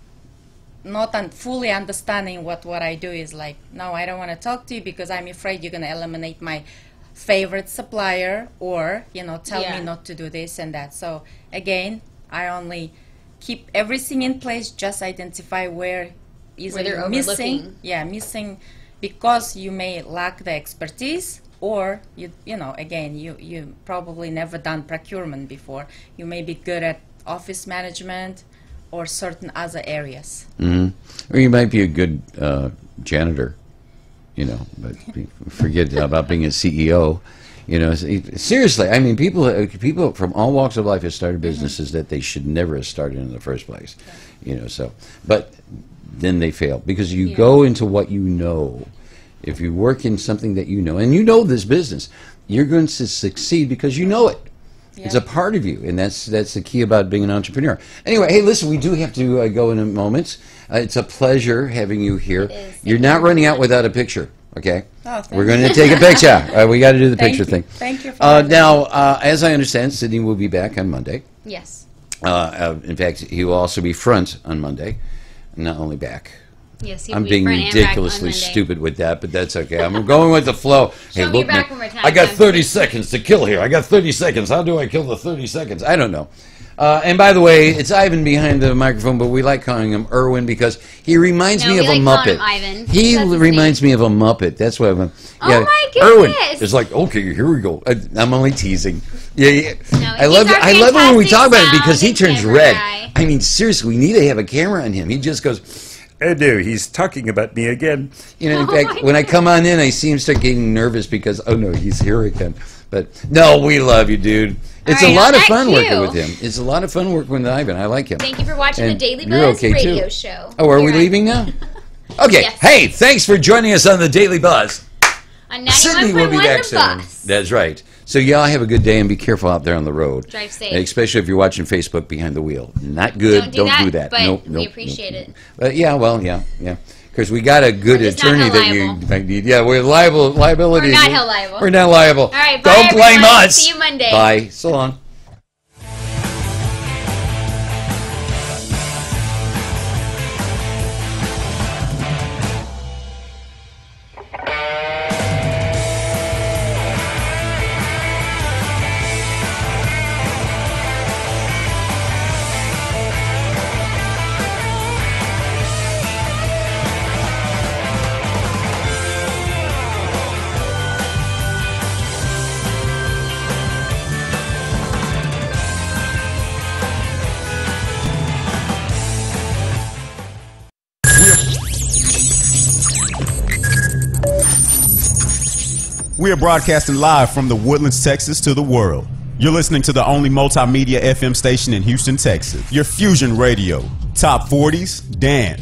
[SPEAKER 11] not fully understanding what I do is like, no, I don't want to talk to you because I'm afraid you're going to eliminate my favorite supplier, or tell me not to do this and that. So again, I only keep everything in place, just identify where they're missing. Missing because you may lack the expertise, or again, you probably never done procurement before. You may be good at office management or certain other areas.
[SPEAKER 1] Or you might be a good janitor, but forget about being a CEO. Seriously, I mean, people from all walks of life have started businesses that they should never have started in the first place. But then they fail because you go into what you know. If you work in something that you know, and you know this business, you're going to succeed because you know it. It's a part of you, and that's the key about being an entrepreneur. Anyway, hey, listen, we do have to go in a moment. It's a pleasure having you here. You're not running out without a picture, okay?
[SPEAKER 11] Oh,
[SPEAKER 1] we're going to take a picture. We got to do the picture thing.
[SPEAKER 11] Thank you. For
[SPEAKER 1] now, as I understand, Sydney will be back on Monday.
[SPEAKER 3] Yes.
[SPEAKER 1] In fact, he will also be front on Monday, not only back.
[SPEAKER 3] Yes, he'll
[SPEAKER 1] I'm
[SPEAKER 3] be
[SPEAKER 1] being
[SPEAKER 3] front and back
[SPEAKER 1] ridiculously
[SPEAKER 3] on Monday.
[SPEAKER 1] stupid with that, but that's okay. I'm going with the flow. Hey,
[SPEAKER 3] She'll be
[SPEAKER 1] look,
[SPEAKER 3] back
[SPEAKER 1] man,
[SPEAKER 3] one more time.
[SPEAKER 1] I got 30 seconds to kill here. I got 30 seconds. How do I kill the 30 seconds? I don't know. And by the way, it's Ivan behind the microphone, but we like calling him Irwin because he reminds me of a Muppet.
[SPEAKER 3] Ivan.
[SPEAKER 1] He reminds me of a Muppet. That's what I'm.
[SPEAKER 3] Oh my goodness!
[SPEAKER 1] Irwin. It's like, okay, here we go. I'm only teasing. Yeah.
[SPEAKER 3] No,
[SPEAKER 1] I love it when we talk about it because he turns red.
[SPEAKER 3] Guy.
[SPEAKER 1] I mean, seriously, we need to have a camera on him. He just goes. Oh no, he's talking about me again. In fact, when I come on in, I see him start getting nervous because, oh no, he's here again. But no, we love you, dude. It's a lot of fun working with him. It's a lot of fun working with Ivan. I like him.
[SPEAKER 3] Thank you for watching the Daily
[SPEAKER 1] you're
[SPEAKER 3] Buzz
[SPEAKER 1] okay
[SPEAKER 3] radio
[SPEAKER 1] too.
[SPEAKER 3] show.
[SPEAKER 1] Oh, are we leaving now? Okay.
[SPEAKER 3] Yes.
[SPEAKER 1] Hey, thanks for joining us on the Daily Buzz.
[SPEAKER 3] On 91.1
[SPEAKER 1] Sydney will be back
[SPEAKER 3] The
[SPEAKER 1] soon.
[SPEAKER 3] Bus.
[SPEAKER 1] That's right. So y'all have a good day and be careful out there on the road.
[SPEAKER 3] Drive safe.
[SPEAKER 1] Especially if you're watching Facebook behind the wheel. Not good. Don't do that.
[SPEAKER 3] But
[SPEAKER 1] Nope,
[SPEAKER 3] we appreciate it.
[SPEAKER 1] But yeah. Because we got a good
[SPEAKER 3] We're just not
[SPEAKER 1] attorney
[SPEAKER 3] held
[SPEAKER 1] that
[SPEAKER 3] liable.
[SPEAKER 1] you might need. Yeah, we're liability.
[SPEAKER 3] We're not held liable.
[SPEAKER 1] We're not liable.
[SPEAKER 3] All right, bye,
[SPEAKER 1] Don't blame
[SPEAKER 3] everyone.
[SPEAKER 1] us.
[SPEAKER 3] See you Monday.
[SPEAKER 1] Bye. So long.
[SPEAKER 5] We are broadcasting live from the Woodlands, Texas to the world. You're listening to the only multimedia FM station in Houston, Texas. Your Fusion Radio. Top 40s, dance,